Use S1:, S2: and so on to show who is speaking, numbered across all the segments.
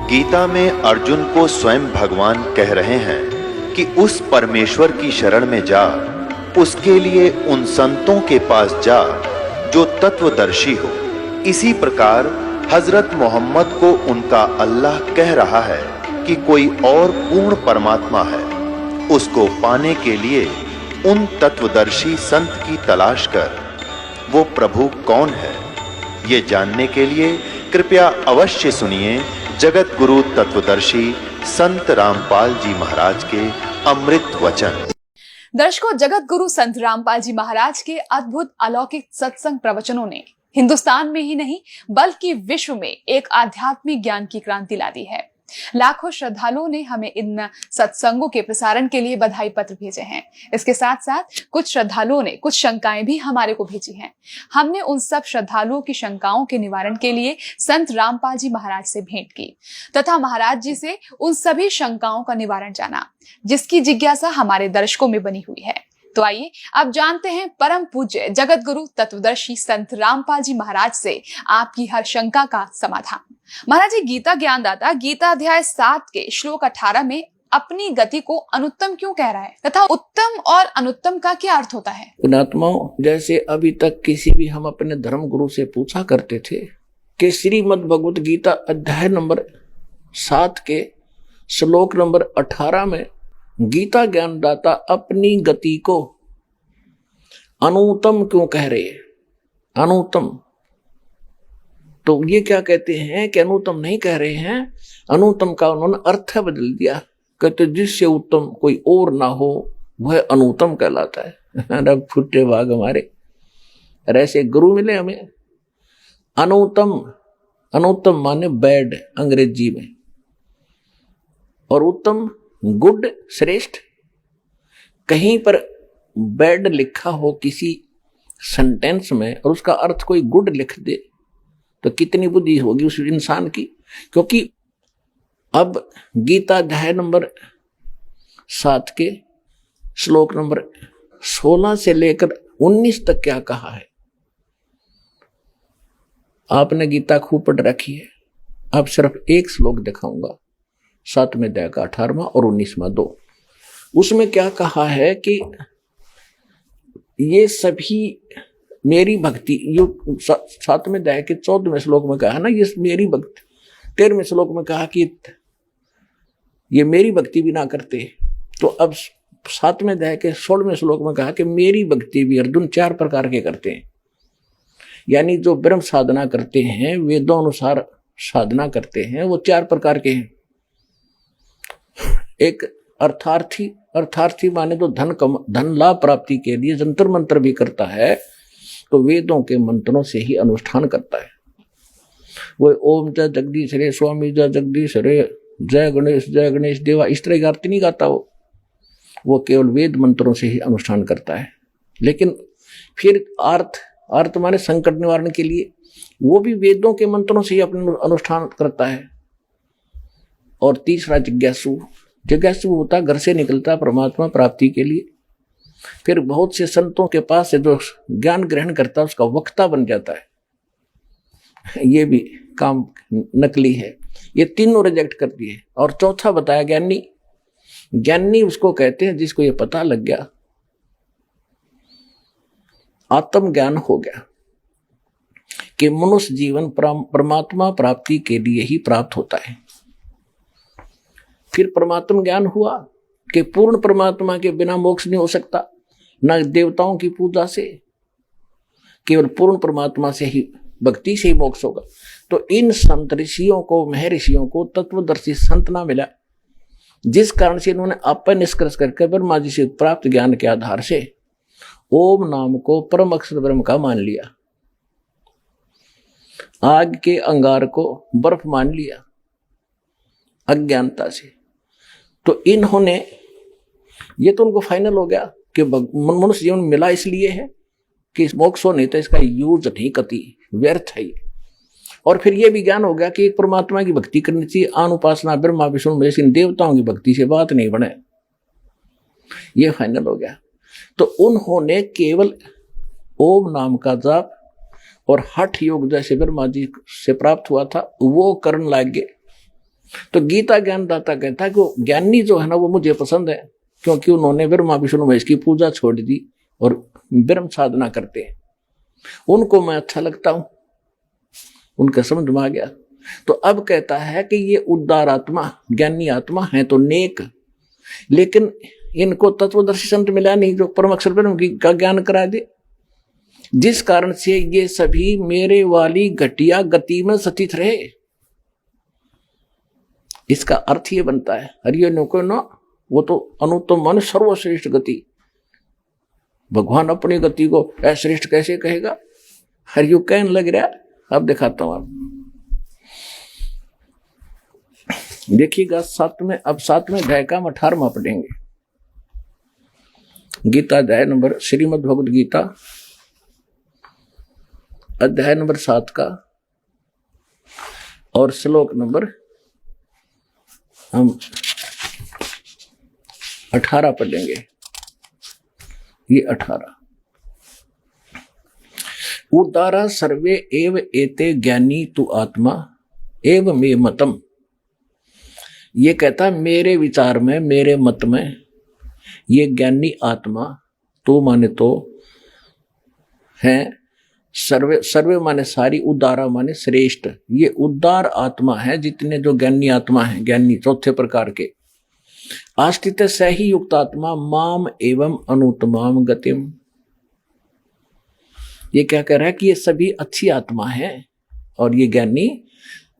S1: गीता में अर्जुन को स्वयं भगवान कह रहे हैं कि उस परमेश्वर की शरण में जा, उसके लिए उन संतों के पास जा जो तत्वदर्शी हो। इसी प्रकार हजरत मोहम्मद को उनका अल्लाह कह रहा है कि कोई और पूर्ण परमात्मा है, उसको पाने के लिए उन तत्वदर्शी संत की तलाश कर। वो प्रभु कौन है, ये जानने के लिए कृपया अवश्य सुनिए जगत गुरु तत्वदर्शी संत रामपाल जी महाराज के अमृत वचन।
S2: दर्शकों, जगत गुरु संत रामपाल जी महाराज के अद्भुत अलौकिक सत्संग प्रवचनों ने हिंदुस्तान में ही नहीं बल्कि विश्व में एक आध्यात्मिक ज्ञान की क्रांति ला दी है। लाखों श्रद्धालुओं ने हमें इन सत्संगों के प्रसारण के लिए बधाई पत्र भेजे हैं। इसके साथ साथ कुछ श्रद्धालुओं ने कुछ शंकाएं भी हमारे को भेजी हैं। हमने उन सब श्रद्धालुओं की शंकाओं के निवारण के लिए संत रामपाल जी महाराज से भेंट की तथा महाराज जी से उन सभी शंकाओं का निवारण जाना, जिसकी जिज्ञासा हमारे दर्शकों में बनी हुई है। तो आइए अब जानते हैं परम पूज्य जगत गुरु तत्वदर्शी संत रामपाल जी महाराज से आपकी हर शंका का समाधान। महाराज जी, गीता ज्ञानदाता गीता अध्याय 7 के श्लोक 18 में अपनी गति को अनुत्तम क्यों कह रहा है तथा उत्तम और अनुत्तम का क्या अर्थ होता है?
S3: पुणात्माओं, जैसे अभी तक किसी भी हम अपने धर्म गुरु से पूछा करते थे कि श्रीमद् भगवत गीता अध्याय नंबर 7 के श्लोक नंबर 18 में गीता ज्ञानदाता अपनी गति को अनुत्तम क्यों कह रहे हैं? अनुत्तम तो ये क्या कहते हैं कि अनुत्तम नहीं कह रहे हैं, अनुत्तम का उन्होंने अर्थ बदल दिया। कहते जिससे उत्तम कोई और ना हो वह अनुत्तम कहलाता है। रब फुटे भाग हमारे, ऐसे गुरु मिले हमें। अनुत्तम, अनुत्तम माने बैड अंग्रेजी में, और उत्तम गुड श्रेष्ठ। कहीं पर बैड लिखा हो किसी सेंटेंस में और उसका अर्थ कोई गुड लिख दे तो कितनी बुद्धि होगी उस इंसान की। क्योंकि अब गीता अध्याय नंबर 7 के श्लोक नंबर 16 से लेकर 19 तक क्या कहा है। आपने गीता खूब पढ़ रखी है, अब सिर्फ एक श्लोक दिखाऊंगा, 7वें अध्याय का 18वां और 19वां 2। उसमें क्या कहा है कि ये सभी मेरी भक्ति, यो 7वें अध्याय के 14वें श्लोक में कहा ना, ये मेरी भक्ति। 13वें श्लोक में कहा कि ये मेरी भक्ति भी ना करते। तो अब 7वें अध्याय के 16वें श्लोक में कहा कि मेरी भक्ति भी अर्जुन 4 प्रकार के करते हैं। यानी जो ब्रह्म साधना करते हैं, वेदों अनुसार साधना करते हैं, वो 4 प्रकार के हैं। एक अर्थार्थी, अर्थार्थी माने तो धन लाभ प्राप्ति के लिए जंतर मंत्र भी करता है, तो वेदों के मंत्रों से ही अनुष्ठान करता है। वो ओम जय जगदीश रे, स्वामी जय जगदीश रे, जय गणेश देवा, इस तरह की आरती नहीं गाता वो केवल वेद मंत्रों से ही अनुष्ठान करता है। लेकिन फिर अर्थ माने संकट निवारण के लिए वो भी वेदों के मंत्रों से ही अपना अनुष्ठान करता है। और तीसरा जिज्ञासु होता, घर से निकलता परमात्मा प्राप्ति के लिए। फिर बहुत से संतों के पास से जो ज्ञान ग्रहण करता है उसका वक्ता बन जाता है। ये भी काम नकली है। ये तीनों रिजेक्ट कर दिए। और चौथा बताया ज्ञानी। ज्ञानी उसको कहते हैं जिसको ये पता लग गया, आत्म ज्ञान हो गया कि मनुष्य जीवन परमात्मा प्राप्ति के लिए ही प्राप्त होता है। फिर परमात्मा ज्ञान हुआ कि पूर्ण परमात्मा के बिना मोक्ष नहीं हो सकता, न देवताओं की पूजा से, केवल पूर्ण परमात्मा से ही, भक्ति से ही मोक्ष होगा। तो इन संत ऋषियों को, महर्षियों को तत्वदर्शी संत ना मिला, जिस कारण से इन्होंने अपन निष्कर्ष करके ब्रह्मा जी से प्राप्त ज्ञान के आधार से ओम नाम को परम अक्षर ब्रह्म का मान लिया, आग के अंगार को बर्फ मान लिया अज्ञानता से। तो इन्होंने, ये तो उनको फाइनल हो गया कि मनुष्य जीवन मिला इसलिए है कि मोक्ष हो, नहीं तो इसका यूज नहीं कति व्यर्थ है। और फिर ये भी ज्ञान हो गया कि एक परमात्मा की भक्ति करनी चाहिए, आन उपासना ब्रह्मा विष्णु महेश, इन देवताओं की भक्ति से बात नहीं बने, ये फाइनल हो गया। तो उन्होंने केवल ओम नाम का जाप और हठ योग जैसे ब्रह्मा जी से प्राप्त हुआ था वो करने लग गए। तो गीता ज्ञानदाता कहता है कि वो ज्ञानी जो है ना वो मुझे पसंद है, क्योंकि उन्होंने ब्रह्मा विष्णु महेश की पूजा छोड़ दी और ब्रह्म साधना करते हैं, उनको मैं अच्छा लगता हूं, उनका समझ में आ गया। तो अब कहता है कि ये उदार आत्मा ज्ञानी आत्मा है तो नेक, लेकिन इनको तत्वदर्शी संत मिला नहीं जो परम अक्षर ब्रह्म का ज्ञान करा दे, जिस कारण से ये सभी मेरे वाली घटिया गति में सतित रहे। इसका अर्थ ये बनता है हरियो नो को न, वो तो अनुत्तम मन सर्वश्रेष्ठ गति, भगवान अपनी गति को अश्रेष्ठ कैसे कहेगा? हरियो कहने लग रहा। अब दिखाता हूं, आप देखिएगा सातवें अध्याय का 18वां पढ़ेंगे। गीता अध्याय नंबर, श्रीमद् भगवद गीता अध्याय नंबर 7 का और श्लोक नंबर हम 18 पढ़ेंगे। ये 18, उदारा सर्वे एव एते ज्ञानी तु आत्मा एव मे मतम। ये कहता मेरे विचार में, मेरे मत में ये ज्ञानी आत्मा तो माने तो है, सर्वे माने सारी, उदारा माने श्रेष्ठ, ये उदार आत्मा है जितने जो ज्ञानी आत्मा है, ज्ञानी चौथे प्रकार के। आस्तित सही युक्त आत्मा माम एवं अनुत्तमाम गतिम। ये क्या कह रहा है कि ये सभी अच्छी आत्मा है और ये ज्ञानी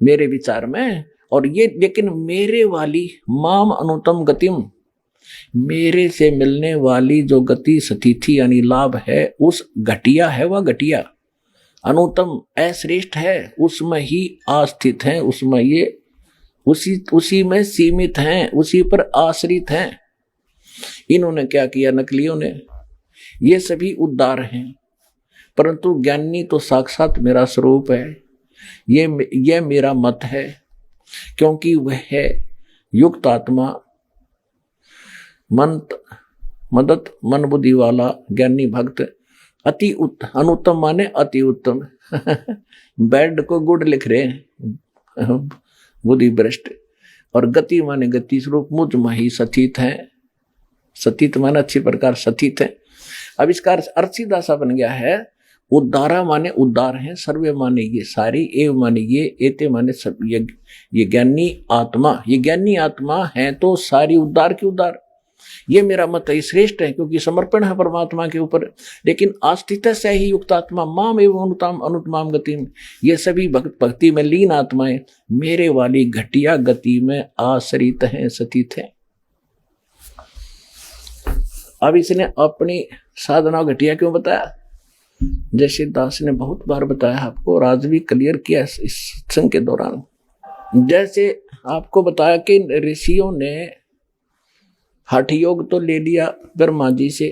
S3: मेरे विचार में, और ये लेकिन मेरे वाली माम अनुत्तम गतिम, मेरे से मिलने वाली जो गति सतिथि यानी लाभ है उस घटिया है, वह घटिया अनुत्तम अश्रेष्ठ है, उसमें ही आस्थित है, उसमें ये उसी में सीमित हैं, उसी पर आश्रित हैं। इन्होंने क्या किया, नकलियों ने, ये सभी उद्धार हैं, परंतु ज्ञानी तो साक्षात मेरा स्वरूप है, ये मेरा मत है, क्योंकि वह है युक्त आत्मा मदत मन बुद्धि वाला ज्ञानी भक्त, अति अनुत्तम माने अति उत्तम बेड को गुड लिख रहे हैं बुद्धि भ्रष्ट, और गति माने गति स्वरूप मुझ में ही सतित है, सतित माने अच्छी प्रकार सतित है। अब इसका अर्थ सीधा सा बन गया है, उद्धारा माने उद्धार है, सर्वे माने ये सारी, एव माने ये, एते माने सब, ये ज्ञानी आत्मा, ये ज्ञानी आत्मा है तो सारी उद्धार की उद्धार। ये मेरा मत है, श्रेष्ठ है क्योंकि समर्पण है परमात्मा के ऊपर। लेकिन आस्थित से ही युक्त आत्मा माम एवं अनुत्तमाम गति, ये सभी भक्ति में लीन आत्माएं मेरे वाली घटिया गति में आश्रित हैं, सतित हैं। अब इसने अपनी साधना घटिया क्यों बताया? जैसे दास ने बहुत बार बताया आपको, और आज भी क्लियर किया इस सत्संग के दौरान। जैसे आपको बताया कि ऋषियों ने हठ योग तो ले लिया ब्रह्मा जी से,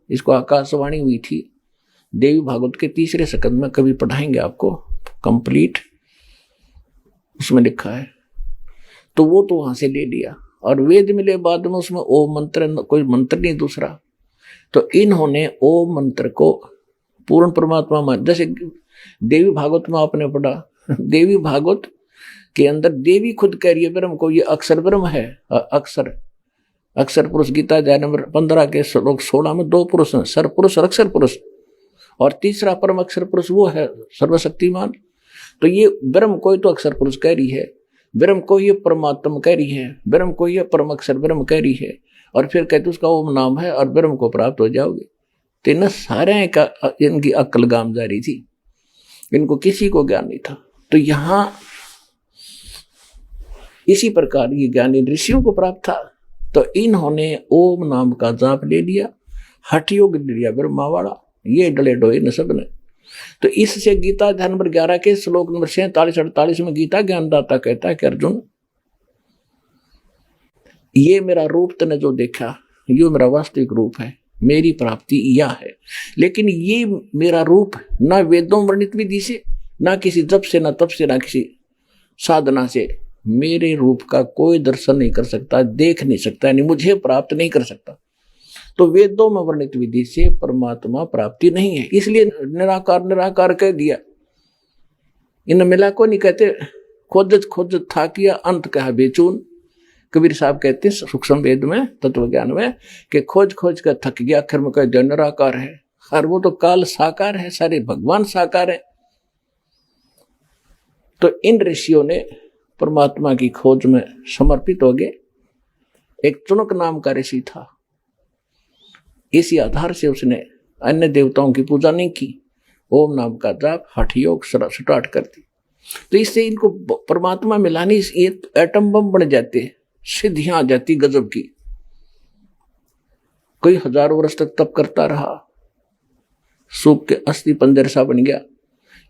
S3: इसको आकाशवाणी हुई थी देवी भागवत के 3रे स्कंद में, कभी पढ़ाएंगे आपको कंप्लीट, उसमें लिखा है। तो वो तो वहां से ले लिया, और वेद मिले बाद में उसमें ओम मंत्र, कोई मंत्र नहीं दूसरा। तो इन्होंने ओम मंत्र को पूर्ण परमात्मा मान, जैसे देवी भागवत में आपने पढ़ा, देवी भागवत के अंदर देवी खुद कह रही है ब्रह्म को, ये अक्षर ब्रह्म है, अक्षर पुरुष। गीता अध्याय नंबर 15 के श्लोक 16 में 2 पुरुष हैं, सर पुरुष और अक्षर पुरुष, और तीसरा परम अक्षर पुरुष वो है सर्वशक्तिमान। तो ये ब्रह्म को तो अक्षर पुरुष कह रही है, ब्रह्म को ये परमात्मा कह रही है, ब्रह्म को ये परम अक्षर ब्रह्म कह रही है, और फिर कहते उसका ओम नाम है और ब्रह्म को प्राप्त हो जाओगे। तो इन सारे का इनकी अक्ल गाम जारी थी, इनको किसी को ज्ञान नहीं था। तो यहाँ इसी प्रकार ये ज्ञानी ऋषियों को प्राप्त था, तो इन्होंने ओम नाम का जाप ले लिया, हठ योग ले लिया ब्रह्मा वाला, ये डले डोए न सब ने। तो इससे गीता अध्याय नंबर 11 के श्लोक नंबर 47-48 में गीता ज्ञानदाता कहता है कि अर्जुन, ये मेरा रूप तने जो देखा, ये मेरा वास्तविक रूप है, मेरी प्राप्ति यह है। लेकिन ये मेरा रूप ना वेदों वर्णित विधि से, ना किसी जप से, ना तप से, ना किसी साधना से मेरे रूप का कोई दर्शन नहीं कर सकता, देख नहीं सकता, यानी मुझे प्राप्त नहीं कर सकता। तो वेदों में वर्णित विधि से परमात्मा प्राप्ति नहीं है, इसलिए निराकार निराकार कह दिया। इन मिला को नहीं कहते खोजत खोजत था किया अंत कहा बेचून। कबीर साहब कहते हैं सूक्ष्म वेद में, तत्व ज्ञान में, कि खोज खोज कर थक गया, आखिर में कहा जो निराकार है। और वो तो काल साकार है, सारे भगवान साकार है। तो इन ऋषियों ने परमात्मा की खोज में समर्पित हो गए। एक चुनक नाम का ऋषि था, इसी आधार से उसने अन्य देवताओं की पूजा नहीं की, ओम नाम का जाप हठ योग स्टार्ट कर दी। तो इससे इनको परमात्मा मिलानी, ये एटम बम बन जाते, सिद्धियां आ जाती गजब की। कोई हजारों वर्ष तक तप करता रहा, सूख के अस्थि पंजर सा बन गया।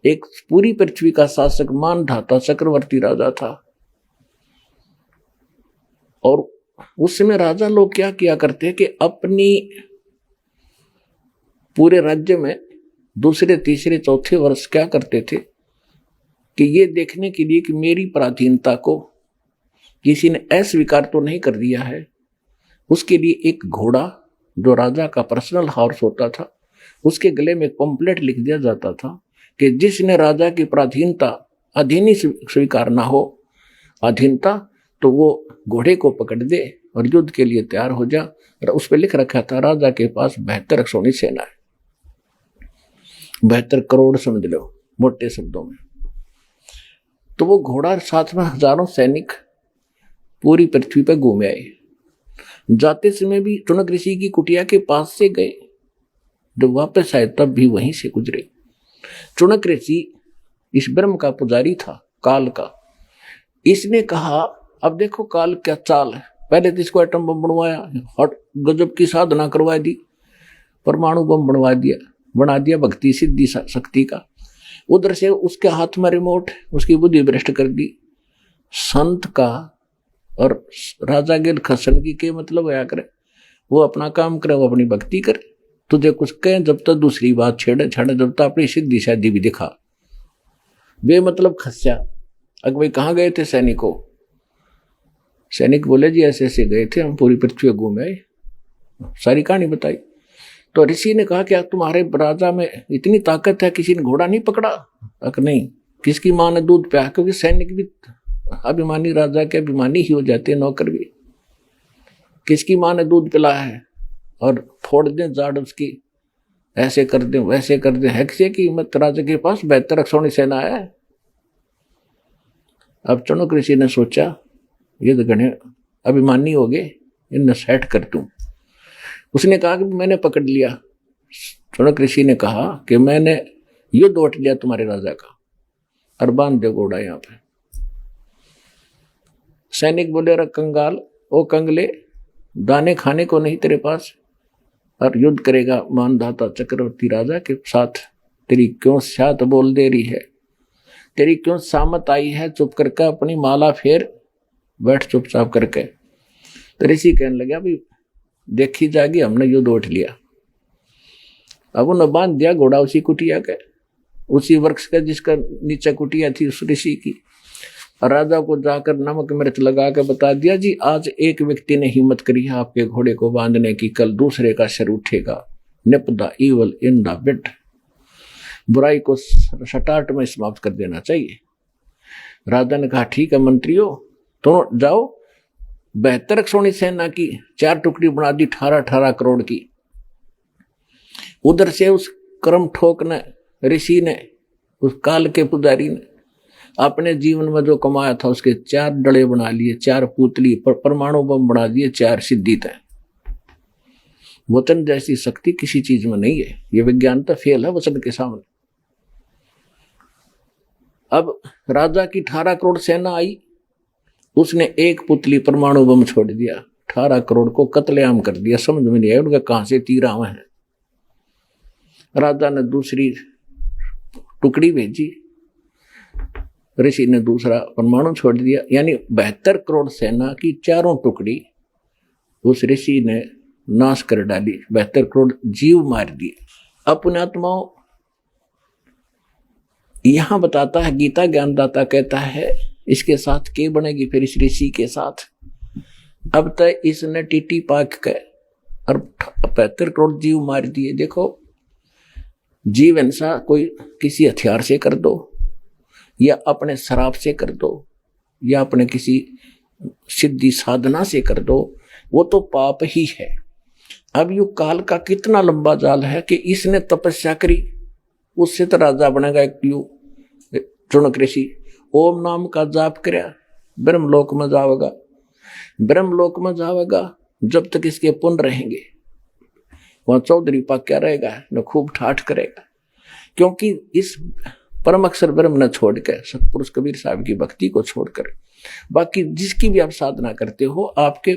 S3: एक पूरी पृथ्वी का शासक मान धाता चक्रवर्ती राजा था। और उस समय राजा लोग क्या किया करते कि अपनी पूरे राज्य में दूसरे तीसरे चौथे वर्ष क्या करते थे कि ये देखने के लिए कि मेरी पराधीनता को किसी ने अस्वीकार तो नहीं कर दिया है, उसके लिए एक घोड़ा जो राजा का पर्सनल हॉर्स होता था, उसके गले में एक पंपलेट लिख दिया जाता था कि जिसने राजा की पराधीनता अधीनी स्वीकार ना हो, अधीनता, तो वो घोड़े को पकड़ दे और युद्ध के लिए तैयार हो जा। और उस पर लिख रखा था राजा के पास 72 सोनी सेना है, 72 करोड़ समझ लो मोटे शब्दों में। तो वो घोड़ा साथ में हजारों सैनिक पूरी पृथ्वी पर घूमे आए। जाते समय भी चुनक ऋषि की कुटिया के पास से गए, जब वापस आए तब भी वहीं से गुजरे। चुनक ऋषि इस ब्रह्म का पुजारी था, काल का। इसने कहा अब देखो काल क्या चाल है, पहले तो इसको एटम बम बनवाया, हट गजब की साधना करवा दी, परमाणु बम बना दिया भक्ति सिद्धि शक्ति का। उधर से उसके हाथ में रिमोट, उसकी बुद्धि भ्रष्ट कर दी। संत का और राजा गेल खसन की के मतलब होया करे, वो अपना काम करे, वो अपनी भक्ति करे। तुझे कुछ कहें जब तक दूसरी बात छेड़े जब तक अपनी सिद्धि शादी भी दिखा। वे मतलब खस्या। अगर भाई कहाँ गए थे सैनिकों? सैनिक बोले जी ऐसे ऐसे गए थे, हम पूरी पृथ्वी घूमे आए, सारी कहानी बताई। तो ऋषि ने कहा क्या तुम्हारे राजा में इतनी ताकत है, किसी ने घोड़ा नहीं पकड़ा? अक नहीं, किसकी माँ ने दूध पिया? क्योंकि सैनिक भी अभिमानी, राजा के अभिमानी ही हो जाते हैं, नौकर भी। किसकी माँ ने दूध पिलाया है? और फोड़ दें जाड़ उसकी, ऐसे कर दें वैसे कर दें। हैक्से की हिम्मत राजा के पास 72 सोनी सेना है। अब चुनक ऋषि ने सोचा ये तो गणे अभिमानी हो गए, इन्हें सेट कर दूं। उसने कहा कि मैंने पकड़ लिया। चुनक ऋषि ने कहा कि मैंने युद्ध उठ लिया तुम्हारे राजा का, और बांध दो घोड़ा यहाँ पे। सैनिक बोले रे कंगाल, ओ कंगले, दाने खाने को नहीं तेरे पास, और युद्ध करेगा मानधाता चक्रवर्ती राजा के साथ? तेरी क्यों शात बोल दे रही है, तेरी क्यों सामत आई है? चुप करके अपनी माला फेर बैठ चुपचाप करके। तो ऋषि कहने लगा भाई देखी जाएगी, हमने युद्ध उठ लिया। अब उन्हें बांध दिया घोड़ा उसी कुटिया के, उसी वृक्ष का जिसका नीचे कुटिया थी उस ऋषि की। राजा को जाकर नमक मिर्च लगा के बता दिया जी आज एक व्यक्ति ने हिम्मत करी है आपके घोड़े को बांधने की, कल दूसरे का सिर उठेगा। निप the evil in the bit, बुराई को सटाट में समाप्त कर देना चाहिए। राजा ने कहा ठीक है मंत्रियों, तो जाओ 72 सोनी सेना की 4 टुकड़ी बना दी, 18 करोड़ की। उधर से उस कर्म ठोक ने, ऋषि ने, उस काल के पुजारी ने अपने जीवन में जो कमाया था उसके 4 डले बना लिए, 4 पुतली, परमाणु बम बना दिए, 4 सिद्धि तय। वचन जैसी शक्ति किसी चीज में नहीं है, ये विज्ञान तो फेल है वचन के सामने। अब राजा की 18 करोड़ सेना आई, उसने एक पुतली परमाणु बम छोड़ दिया, 18 करोड़ को कत्लेआम कर दिया। समझ में नहीं आया उनका कहां से तीर आवे हैं। राजा ने दूसरी टुकड़ी भेजी, ऋषि ने दूसरा परमाणु छोड़ दिया, यानी 72 करोड़ सेना की 4 टुकड़ी उस ऋषि ने नाश कर डाली, 72 करोड़ जीव मार दिए। अपने आत्माओं यहां बताता है, गीता ज्ञानदाता कहता है इसके साथ के बनेगी फिर इस ऋषि के साथ। अब तक इसने टीटी पाक के और 72 करोड़ जीव मार दिए। देखो जीव हिंसा कोई किसी हथियार से कर दो या अपने शराब से कर दो या अपने किसी सिद्धि साधना से कर दो, वो तो पाप ही है। अब यू काल का कितना लंबा जाल है कि इसने तपस्या करी, उससे तो राजा बनेगा एक यू चुनक ऋषि, ओम नाम का जाप करया, ब्रह्मलोक में जावेगा। ब्रह्मलोक में जावेगा जब तक इसके पुण्य रहेंगे, वहां चौधरी पाक्या रहेगा न खूब ठाठ करेगा, क्योंकि इस परम अक्षर ब्रह्म न छोड़कर, सतपुरुष कबीर साहब की भक्ति को छोड़कर बाकी जिसकी भी आप साधना करते हो, आपके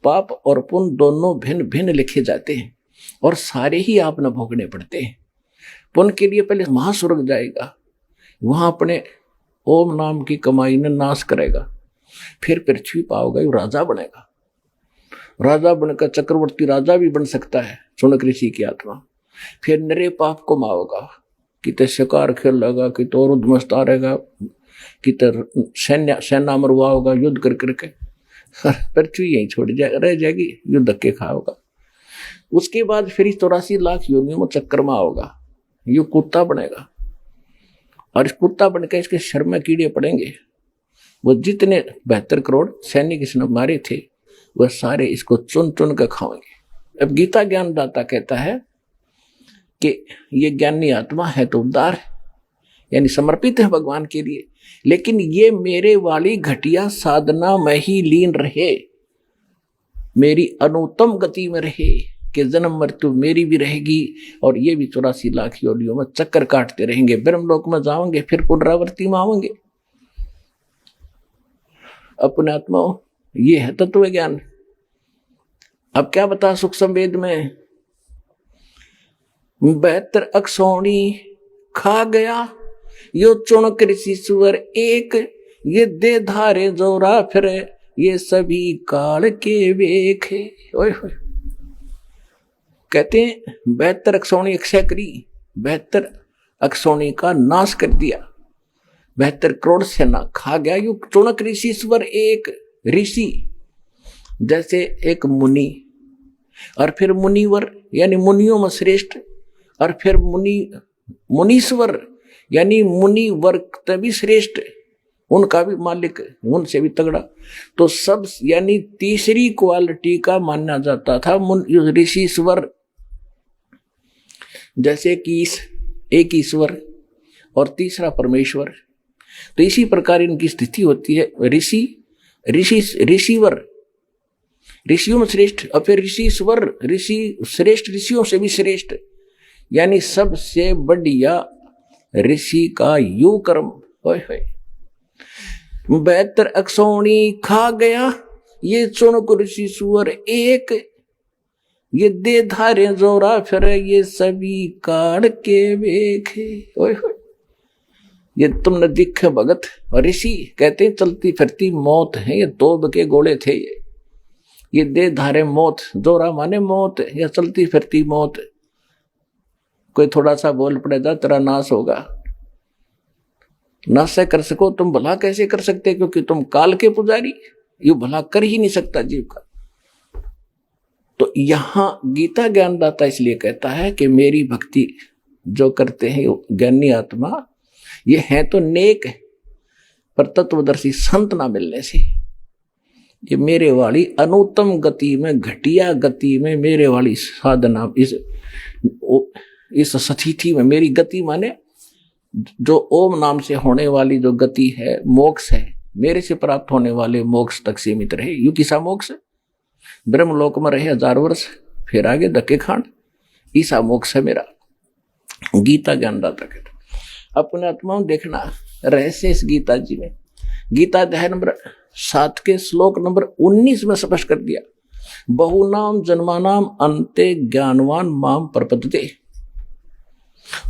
S3: पाप और पुण्य दोनों भिन्न भिन्न लिखे जाते हैं और सारे ही आप न भोगने पड़ते हैं। पुण्य के लिए पहले महास्वर्ग जाएगा, वहां अपने ओम नाम की कमाई ने नाश करेगा, फिर पृथ्वी पाओगा, राजा बनेगा। राजा बनकर चक्रवर्ती राजा भी बन सकता है चुनक ऋषि की आत्मा। फिर नरे पाप को माओगा, किते शिकार खेल लगा, कि तो उद्मस्ता रहेगा, किते सेना मरवा होगा युद्ध कर करके, पृथ्वी यहीं छोड़ रह जाएगी, युद्ध के खाओगा। उसके बाद फिर 84 लाख योनियों में चक्कर में आओगा, यू कुत्ता बनेगा और इस कुत्ता बनकर इसके शर में कीड़े पड़ेंगे। वो जितने 72 करोड़ सैनिक इसने मारे थे वह सारे इसको चुन चुन कर खाएंगे। अब गीता ज्ञानदाता कहता है कि ये ज्ञानी आत्मा है तो उदार है, यानी समर्पित है भगवान के लिए, लेकिन ये मेरे वाली घटिया साधना में ही लीन रहे, मेरी अनुत्तम गति में रहे कि जन्म मृत्यु मेरी भी रहेगी और ये भी 84 लाख योनियों में चक्कर काटते रहेंगे, ब्रह्मलोक में जाओगे, फिर पुनरावृत्ति में आओगे। अपने आत्मा ये है तत्व ज्ञान। अब क्या बता सुख संवेद में 72 अक्षौणी खा गया यो चुनक ऋषि सुअर एक, ये दे धारे जोरा फिर ये सभी काल के वेखे। ओए होए, कहते हैं 72 अक्षौणी अक्षय करी, 72 अक्षौणी का नाश कर दिया, 72 करोड़ सेना खा गया यो चुनक ऋषि सुअर एक। ऋषि जैसे एक मुनि और फिर मुनिवर यानी मुनियों में श्रेष्ठ, और फिर मुनीश्वर यानी मुनि वर्ग तभी श्रेष्ठ, उनका भी मालिक, उनसे भी तगड़ा। तो सब यानी तीसरी क्वालिटी का माना जाता था ऋषिश्वर, जैसे कि एक ईश्वर और तीसरा परमेश्वर। तो इसी प्रकार इनकी स्थिति होती है। ऋषिवर ऋषियों में श्रेष्ठ, और फिर ऋषिश्वर ऋषि श्रेष्ठ, ऋषियों से भी श्रेष्ठ, यानी सबसे बढ़िया ऋषि का यू कर्म। होय होय 72 अक्षौणी खा गया ये चुनक ऋषि सुअर एक, ये दे धारे जोरा फिर ये सभी काढ़ के वेखे। ओए होय, ये तुमने दिखे भगत। और ऋषि कहते हैं चलती फिरती मौत है, ये तोब के गोले थे। ये दे धारे मौत, जोरा माने मौत या चलती फिरती मौत। कोई थोड़ा सा बोल पड़ेगा तेरा नाश होगा, नाश से कर सको तुम भला कैसे कर सकते, क्योंकि तुम काल के पुजारी, यू भला कर ही नहीं सकता जीव का। तो यहां गीता ज्ञानदाता इसलिए कहता है कि मेरी भक्ति जो करते हैं ज्ञानी आत्मा, ये है तो नेक, पर तत्वदर्शी संत ना मिलने से ये मेरे वाली अनुत्तम गति में, घटिया गति में, मेरे वाली साधना, इस स्थिति में मेरी गति माने जो ओम नाम से होने वाली जो गति है, मोक्ष है, मेरे से प्राप्त होने वाले मोक्ष तक सीमित रहे। यू किसा मोक्ष? ब्रह्मलोक में रहे 1000 वर्ष, फिर आगे धक्के खांड, ईसा मोक्ष है मेरा। गीता ज्ञानदाता कहता अपने आत्मा में देखना रहस्य इस गीता जी में। गीता अध्याय नंबर 7 के श्लोक नंबर 19 में स्पष्ट कर दिया, बहुनाम जन्मानाम अन्ते ज्ञानवान माम प्रपद्यते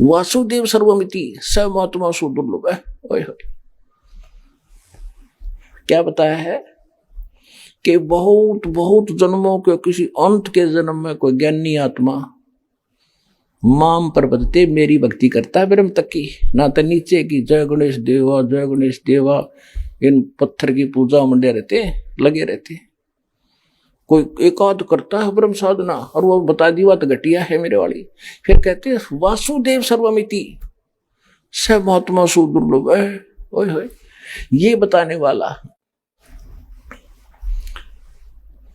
S3: वासुदेव सर्वमिति स महात्मा सुदुर्लभ है। ओए होए, क्या बताया है कि बहुत बहुत जन्मों के किसी अंत के जन्म में कोई ज्ञानी आत्मा माम प्रपद्यते, मेरी भक्ति करता है ब्रह्म तक की, ना तो नीचे की जय गणेश देवा जय गणेश देवा, इन पत्थर की पूजा मंडे रहते लगे रहते। कोई एकाध करता है ब्रह्म साधना और वो बता दी बात घटिया है मेरे वाली, फिर कहते हैं वासुदेव सर्वमिति स महात्मा सुदुर्लभ है। ओए होए, ये बताने वाला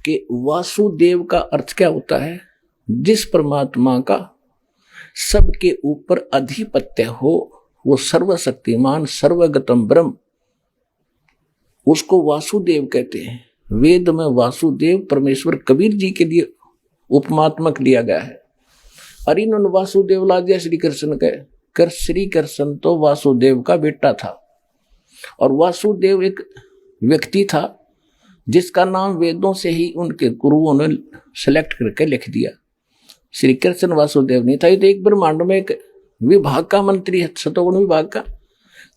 S3: कि वासुदेव का अर्थ क्या होता है, जिस परमात्मा का सबके ऊपर अधिपत्य हो, वो सर्वशक्तिमान सर्वगतम ब्रह्म, उसको वासुदेव कहते हैं। वेद में वासुदेव परमेश्वर कबीर जी के लिए उपमात्मक लिया गया है। और इन्होंने वासुदेव ला दिया श्री कृष्ण के, कर श्री कृष्ण तो वासुदेव का बेटा था। और वासुदेव एक व्यक्ति था जिसका नाम वेदों से ही उनके गुरुओं ने सेलेक्ट करके लिख दिया। श्री कृष्ण वासुदेव नहीं था, ये तो एक ब्रह्मांड में एक विभाग का मंत्री है, शतगुण विभाग का।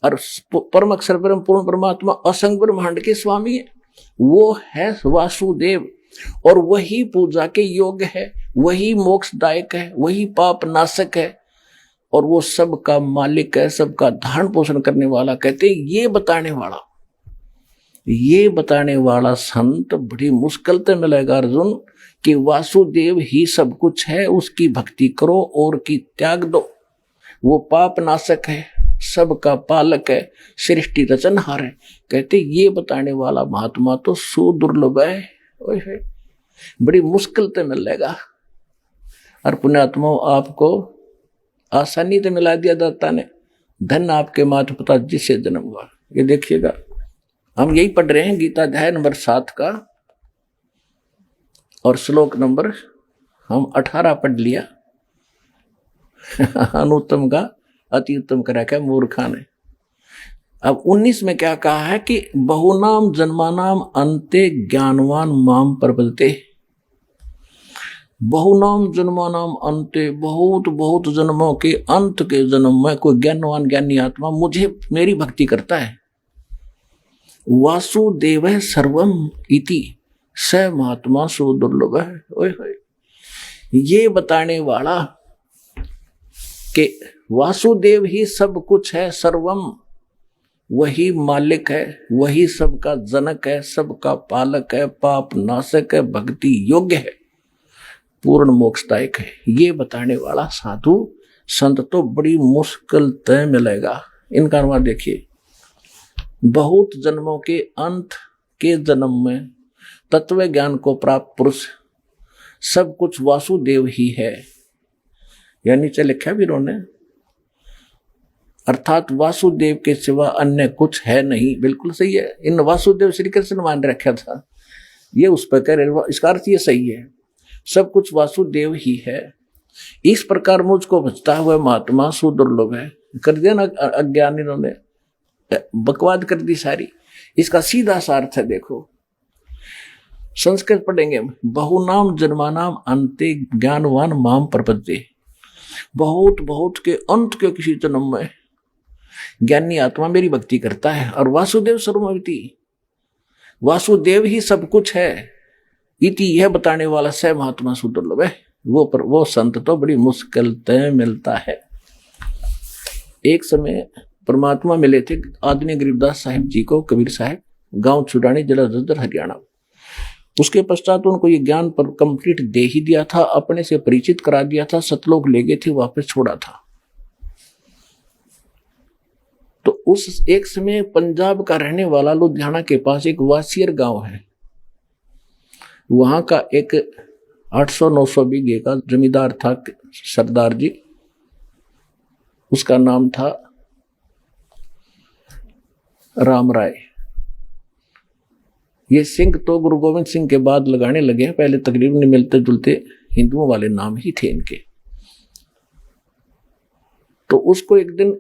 S3: और परम अक्षर परम पूर्ण परमात्मा असंग ब्रह्मांड के स्वामी है, वो है वासुदेव। और वही पूजा के योग्य है, वही मोक्षदायक है, वही पाप नाशक है, और वो सबका मालिक है, सबका धारण पोषण करने वाला। कहते ये बताने वाला संत बड़ी मुश्किल से मिलेगा अर्जुन, कि वासुदेव ही सब कुछ है, उसकी भक्ति करो और की त्याग दो। वो पाप नाशक है, सबका पालक है, सृष्टि रचनहार है। कहते ये बताने वाला महात्मा तो सुदुर्लभ है, बड़ी मुश्किल से मिलेगा। और पुण्यात्मा आपको आसानी से मिला दिया दाता ने, धन आपके माता पिता जिससे जन्म हुआ। ये देखिएगा, हम यही पढ़ रहे हैं गीता अध्याय नंबर 7 का, और श्लोक नंबर हम 18 पढ़ लिया। अनुत्तम का अति उत्तम करा क्या मूर्खा ने। अब 19 में क्या कहा है कि बहुनाम जन्मानाम अंते ज्ञानवान माम प्रपद्यते। बहुनाम जन्मानाम अंते, बहुत बहुत जन्मों के अंत के जन्म में कोई ज्ञानवान ज्ञानी आत्मा मुझे मेरी भक्ति करता है। वासुदेव सर्वम इति स महात्मा सुदुर्लभ है। ये बताने वाला कि वासुदेव ही सब कुछ है, सर्वम, वही मालिक है, वही सबका जनक है, सबका पालक है, पाप नाशक है, भक्ति योग्य है, पूर्ण मोक्षदायक है। ये बताने वाला साधु संत तो बड़ी मुश्किल तय मिलेगा। इनका अनुवाद देखिए, बहुत जन्मों के अंत के जन्म में तत्व ज्ञान को प्राप्त पुरुष सब कुछ वासुदेव ही है। यानी नीचे लिखा भी उन्होंने, अर्थात वासुदेव के सिवा अन्य कुछ है नहीं। बिल्कुल सही है, इन वासुदेव श्री कृष्ण मान रखा था, ये उस पर कह रहे, इसका अर्थ ये सही है, सब कुछ वासुदेव ही है। इस प्रकार मुझको बचता हुआ महात्मा सुदुर्लभ है। कर दिया ना अज्ञान, इन्होंने बकवाद कर दी सारी। इसका सीधा सा अर्थ है, देखो संस्कृत पढ़ेंगे, बहुनाम जन्मानाम अंते ज्ञानवान माम प्रपद्यते। बहुत बहुत के अंत के किसी जन्म में ज्ञानी आत्मा मेरी भक्ति करता है। और वासुदेव सर्वमिति, वासुदेव ही सब कुछ है, इति यह बताने वाला स महात्मा सुदुर्लभ है। वो संत तो बड़ी मुश्किल तय मिलता है। एक समय परमात्मा मिले थे आदरणीय गरीबदास साहिब जी को, कबीर साहब, गांव छुड़ानी, जिला जज्जर, हरियाणा। उसके पश्चात उनको ये ज्ञान पर कंप्लीट दे ही दिया था, अपने से परिचित करा दिया था, सतलोक ले गए थे, वापस छोड़ा था। तो उस एक समय पंजाब का रहने वाला लुधियाना के पास एक वासियर गांव है, वहां का एक 800-900 बीघे का जमींदार था सरदार जी, उसका नाम था राम राय। ये सिंह तो गुरु गोविंद सिंह के बाद लगाने लगे हैं, पहले तकरीबन मिलते जुलते हिंदुओं वाले नाम ही थे इनके। तो उसको एक दिन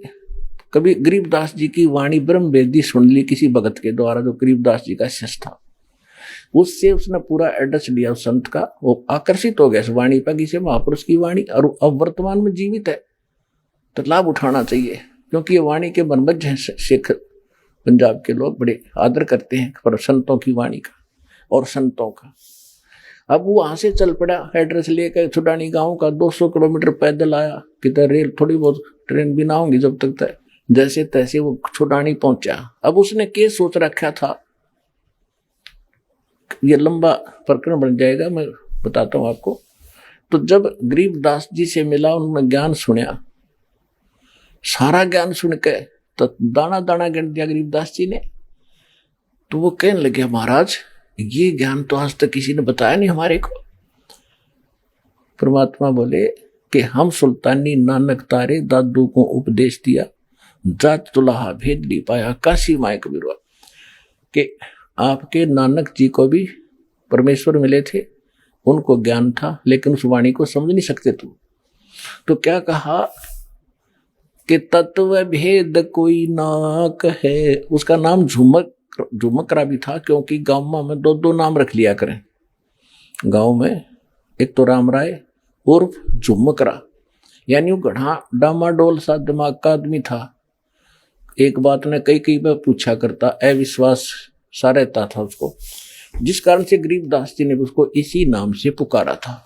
S3: कभी गरीबदास जी की वाणी ब्रह्म वेदी सुन ली किसी भगत के द्वारा, जो गरीबदास जी का शिष्य था। उससे उसने पूरा एड्रेस लिया उस संत का, वो आकर्षित हो गया इस वाणी पर, किसी महापुरुष की वाणी, और अब वर्तमान में जीवित है तो लाभ उठाना चाहिए, क्योंकि ये वाणी के बनबज हैं। सिख पंजाब के लोग बड़े आदर करते हैं पर संतों की वाणी का और संतों का। अब वो वहां से चल पड़ा एड्रेस लेकर छुड़ानी गांव का, 200 किलोमीटर पैदल आया, किधर रेल थोड़ी बहुत ट्रेन भी ना होंगी जब तक, जैसे तैसे वो छुड़ानी पहुंचा। अब उसने केस सोच रखा था, ये लंबा प्रकरण बन जाएगा, मैं बताता हूं आपको। तो जब गरीबदास जी से मिला, उन्होंने ज्ञान सुना, सारा ज्ञान सुन के तो दाना दाना गिन दिया गरीबदास जी ने। तो वो कहने लगे महाराज ये ज्ञान तो आज तक किसी ने बताया नहीं हमारे को। परमात्मा बोले कि हम सुल्तानी नानक तारे दादू को उपदेश दिया, जात तुलाहा भेद ली पाया काशी माए कबीरवा, कि आपके नानक जी को भी परमेश्वर मिले थे, उनको ज्ञान था लेकिन उस वाणी को समझ नहीं सकते तुम। तो क्या कहा कि तत्व भेद कोई ना कहे। उसका नाम झुमकरा भी था, क्योंकि गांव में दो दो नाम रख लिया करें गांव में। एक तो राम राय उर्फ झुमकरा, यानी वो गढ़ा डामाडोल सा दिमाग का आदमी था। एक बात ने कई बार पूछा करता, अविश्वास सा रहता था उसको, जिस कारण से गरीबदास जी ने उसको इसी नाम से पुकारा था।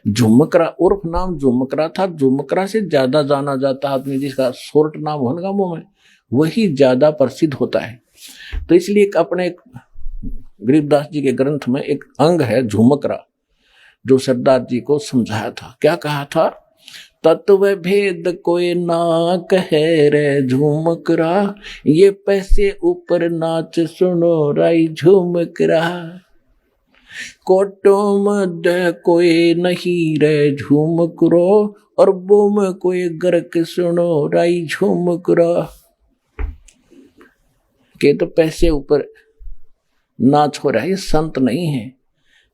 S3: झुमकरा उर्फ नाम झुमकरा था। झुमकरा से ज्यादा जाना जाता आदमी जिसका शॉर्ट नाम होने का मुंह में, वही ज्यादा प्रसिद्ध होता है। तो इसलिए अपने गरीबदास जी के ग्रंथ में एक अंग है झुमकरा, जो सरदार जी को समझाया था। क्या कहा था? तत्व भेद कोई ना कहे रे झुमकरा, ये पैसे ऊपर नाच सुनो राई झुमकरा। कोटो मध्य कोई नहीं रे झुमकरो, और वो में कोई गर्क सुनो राई झुमकरा। के तो पैसे ऊपर नाच हो रहा है, ये संत नहीं है,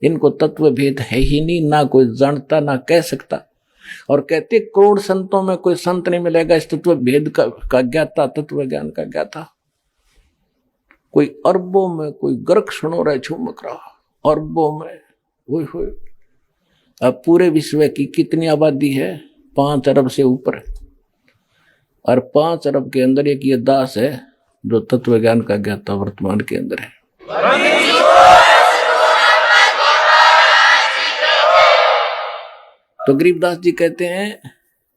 S3: इनको तत्व भेद है ही नहीं, ना कोई जानता ना कह सकता। और कहते करोड़ संतों में कोई संत नहीं मिलेगा इस तत्व भेद का ज्ञाता, तत्व ज्ञान का ज्ञाता। कोई अरबों में कोई गर्क सुनो रहे झुमक रहा, अरबों में। हुई अब पूरे विश्व की कितनी आबादी है? 5 अरब से ऊपर। और 5 अरब के अंदर एक ये दास है जो तत्व ज्ञान का ज्ञाता वर्तमान के अंदर है। तो गरीबदास जी कहते हैं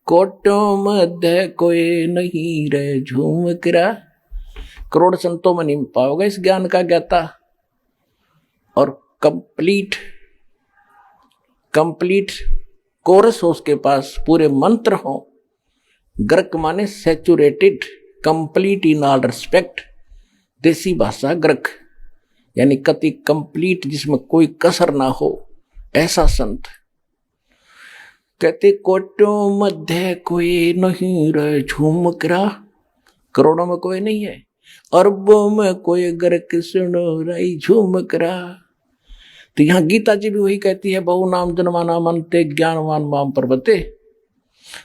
S3: कोटो मध्य कोई नहीं रे झुमकरा। करोड़ संतों में नहीं पाओगे इस ज्ञान का ज्ञाता। और कंप्लीट कोरस हो उसके पास, पूरे मंत्र हो। ग्रक माने saturated, complete in all respect. देसी भाषा ग्रक, यानी कति कंप्लीट, जिसमें कोई कसर ना हो, ऐसा संत। कहते कोटो मध्य कोई नहीं रे झुमकरा, करोड़ों में कोई नहीं है, अरबों में कोई गर्क सुनो राई झुमकरा। तो यहाँ गीता जी भी वही कहती है, बहु नाम जन्माना मनते ज्ञानवान माम पर्वते,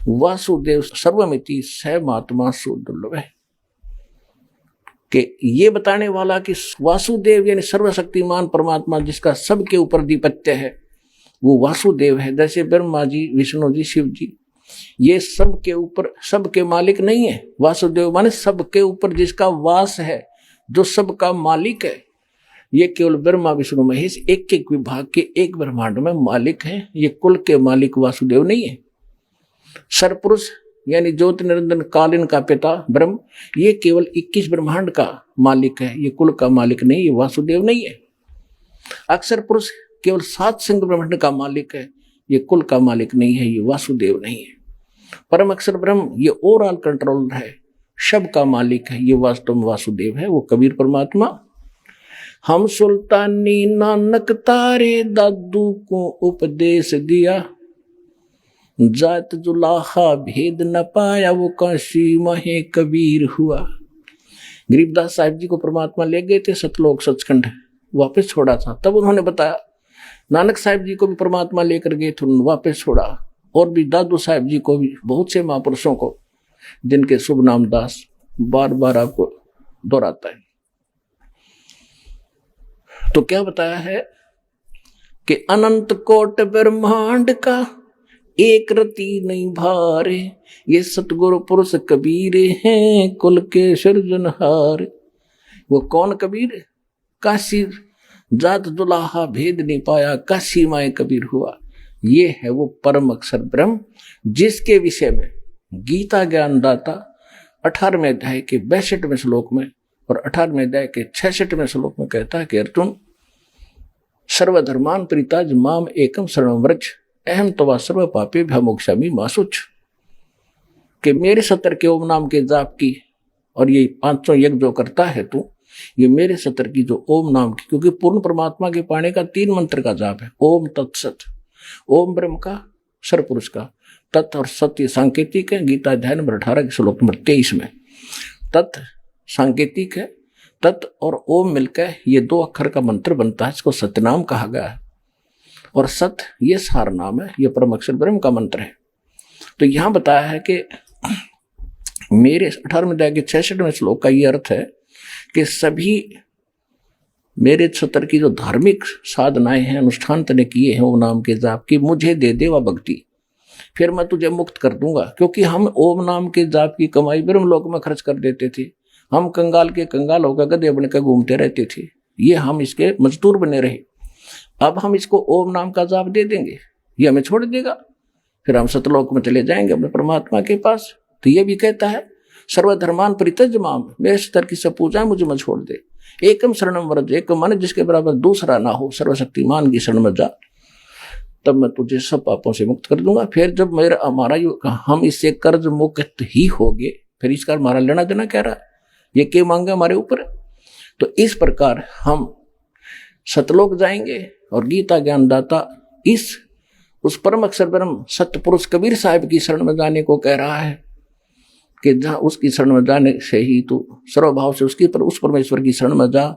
S3: वासुदेव सर्वमिति स महात्मा सुदुर्लभ। कि ये बताने वाला कि वासुदेव यानी सर्वशक्तिमान परमात्मा जिसका सबके ऊपर अधिपत्य है, वो वासुदेव है। जैसे ब्रह्मा जी, विष्णु जी, शिव जी, ये सबके ऊपर, सबके मालिक नहीं है। वासुदेव माने सबके ऊपर जिसका वास है, जो सबका मालिक है। ये केवल ब्रह्मा विष्णु महेश एक एक विभाग के एक ब्रह्मांड में मालिक है। ये कुल के मालिक वासुदेव नहीं है। सरपुरुष यानी ज्योति निरंजन कालीन का पिता ब्रह्म, ये केवल 21 ब्रह्मांड का मालिक है, ये कुल का मालिक नहीं, ये वासुदेव नहीं है। अक्षर पुरुष केवल 7 सिंह ब्रह्मांड का मालिक है, ये कुल का मालिक नहीं है, ये वासुदेव नहीं है। परम अक्षर ब्रह्म ये ओवरऑल कंट्रोलर है, सब का मालिक है, ये वास्तव में वासुदेव है, वो कबीर परमात्मा। हम सुल्तानी नानक तारे दादू को उपदेश दिया, जात जुलाहा भेद न पाया वो काशी महे कबीर हुआ। गरीबदास साहिब जी को परमात्मा ले गए थे सतलोक सचखंड, वापस छोड़ा था, तब उन्होंने बताया। नानक साहिब जी को भी परमात्मा लेकर गए थे, उन्होंने वापस छोड़ा। और भी दादू साहिब जी को भी, बहुत से महापुरुषों को, जिनके शुभ नाम दास बार बार आपको दोहराता है। तो क्या बताया है कि अनंत कोट ब्रह्मांड का एक रति नहीं भारे, ये सतगुरु पुरुष कबीर हैं कुल के सृजनहार। वो कौन कबीर? काशी जात दुलाहा भेद नहीं पाया, काशी माए कबीर हुआ। ये है वो परम अक्षर ब्रह्म, जिसके विषय में गीता ज्ञानदाता 18वें अध्याय के 62वें श्लोक में और 18वें अध्याय के 66वें श्लोक में कहता है कि अर्जुन, सर्वधर्मान परिताज माम एकम शरणं व्रज, अहम तवा सर्व पापे भयमोक्षामि मासुच। कि मेरे 70 के ओम नाम के जाप की और ये 500 यज्ञ जो करता है तू, ये मेरे सत्र की जो ओम नाम की, क्योंकि पूर्ण परमात्मा के पाने का 3 मंत्र का जाप है। ओम तत्सत, ओम ब्रह्म का, सर्वपुरुष का, तत् और सत्य सांकेतिक है। गीता अध्याय नंबर 18 के श्लोक नंबर 23 में तत् सांकेतिक है। तत् और ओम मिलकर ये 2 अक्षर का मंत्र बनता है, इसको सत्यनाम कहा गया है। और सत ये सार नाम है, ये परम अक्षर ब्रह्म का मंत्र है। तो यहां बताया है कि मेरे 18वें अध्याय के 66वें श्लोक का ये अर्थ है कि सभी मेरे सत्र की जो धार्मिक साधनाएं हैं, अनुष्ठान तने किए हैं ओम नाम के जाप की, मुझे दे दे वह भक्ति, फिर मैं तुझे मुक्त कर दूंगा। क्योंकि हम ओम नाम के जाप की कमाई ब्रह्मलोक में खर्च कर देते थे, हम कंगाल के कंगाल होकर गधे बनकर घूमते रहते थे, ये हम इसके मजदूर बने रहे। अब हम इसको ओम नाम का जाप दे देंगे, ये हमें छोड़ देगा, फिर हम सतलोक में चले जाएंगे अपने परमात्मा के पास। तो ये भी कहता है सर्वधर्मान परित्यज्य माम, मेरे स्तर की सब पूजाएं मुझे मत छोड़ दे। एकम शरणम व्रज, एक मन जिसके बराबर दूसरा ना हो, सर्वशक्तिमान की शरण में जा, तब मैं तुझे सब पापों से मुक्त कर दूंगा। फिर जब मेरा हमारा हम इससे कर्ज मुक्त ही होंगे, फिर इसका हमारा लेना देना कह रहा है, ये क्या मांगे हमारे ऊपर। तो इस प्रकार हम सतलोक जाएंगे और गीता ज्ञानदाता इस उस परम अक्षर ब्रह्म सत्य पुरुष कबीर साहिब की शरण में जाने को कह रहा है कि जहाँ उसकी शरण में जाने से ही तू सर्वभाव से उस परमेश्वर की शरण में जा,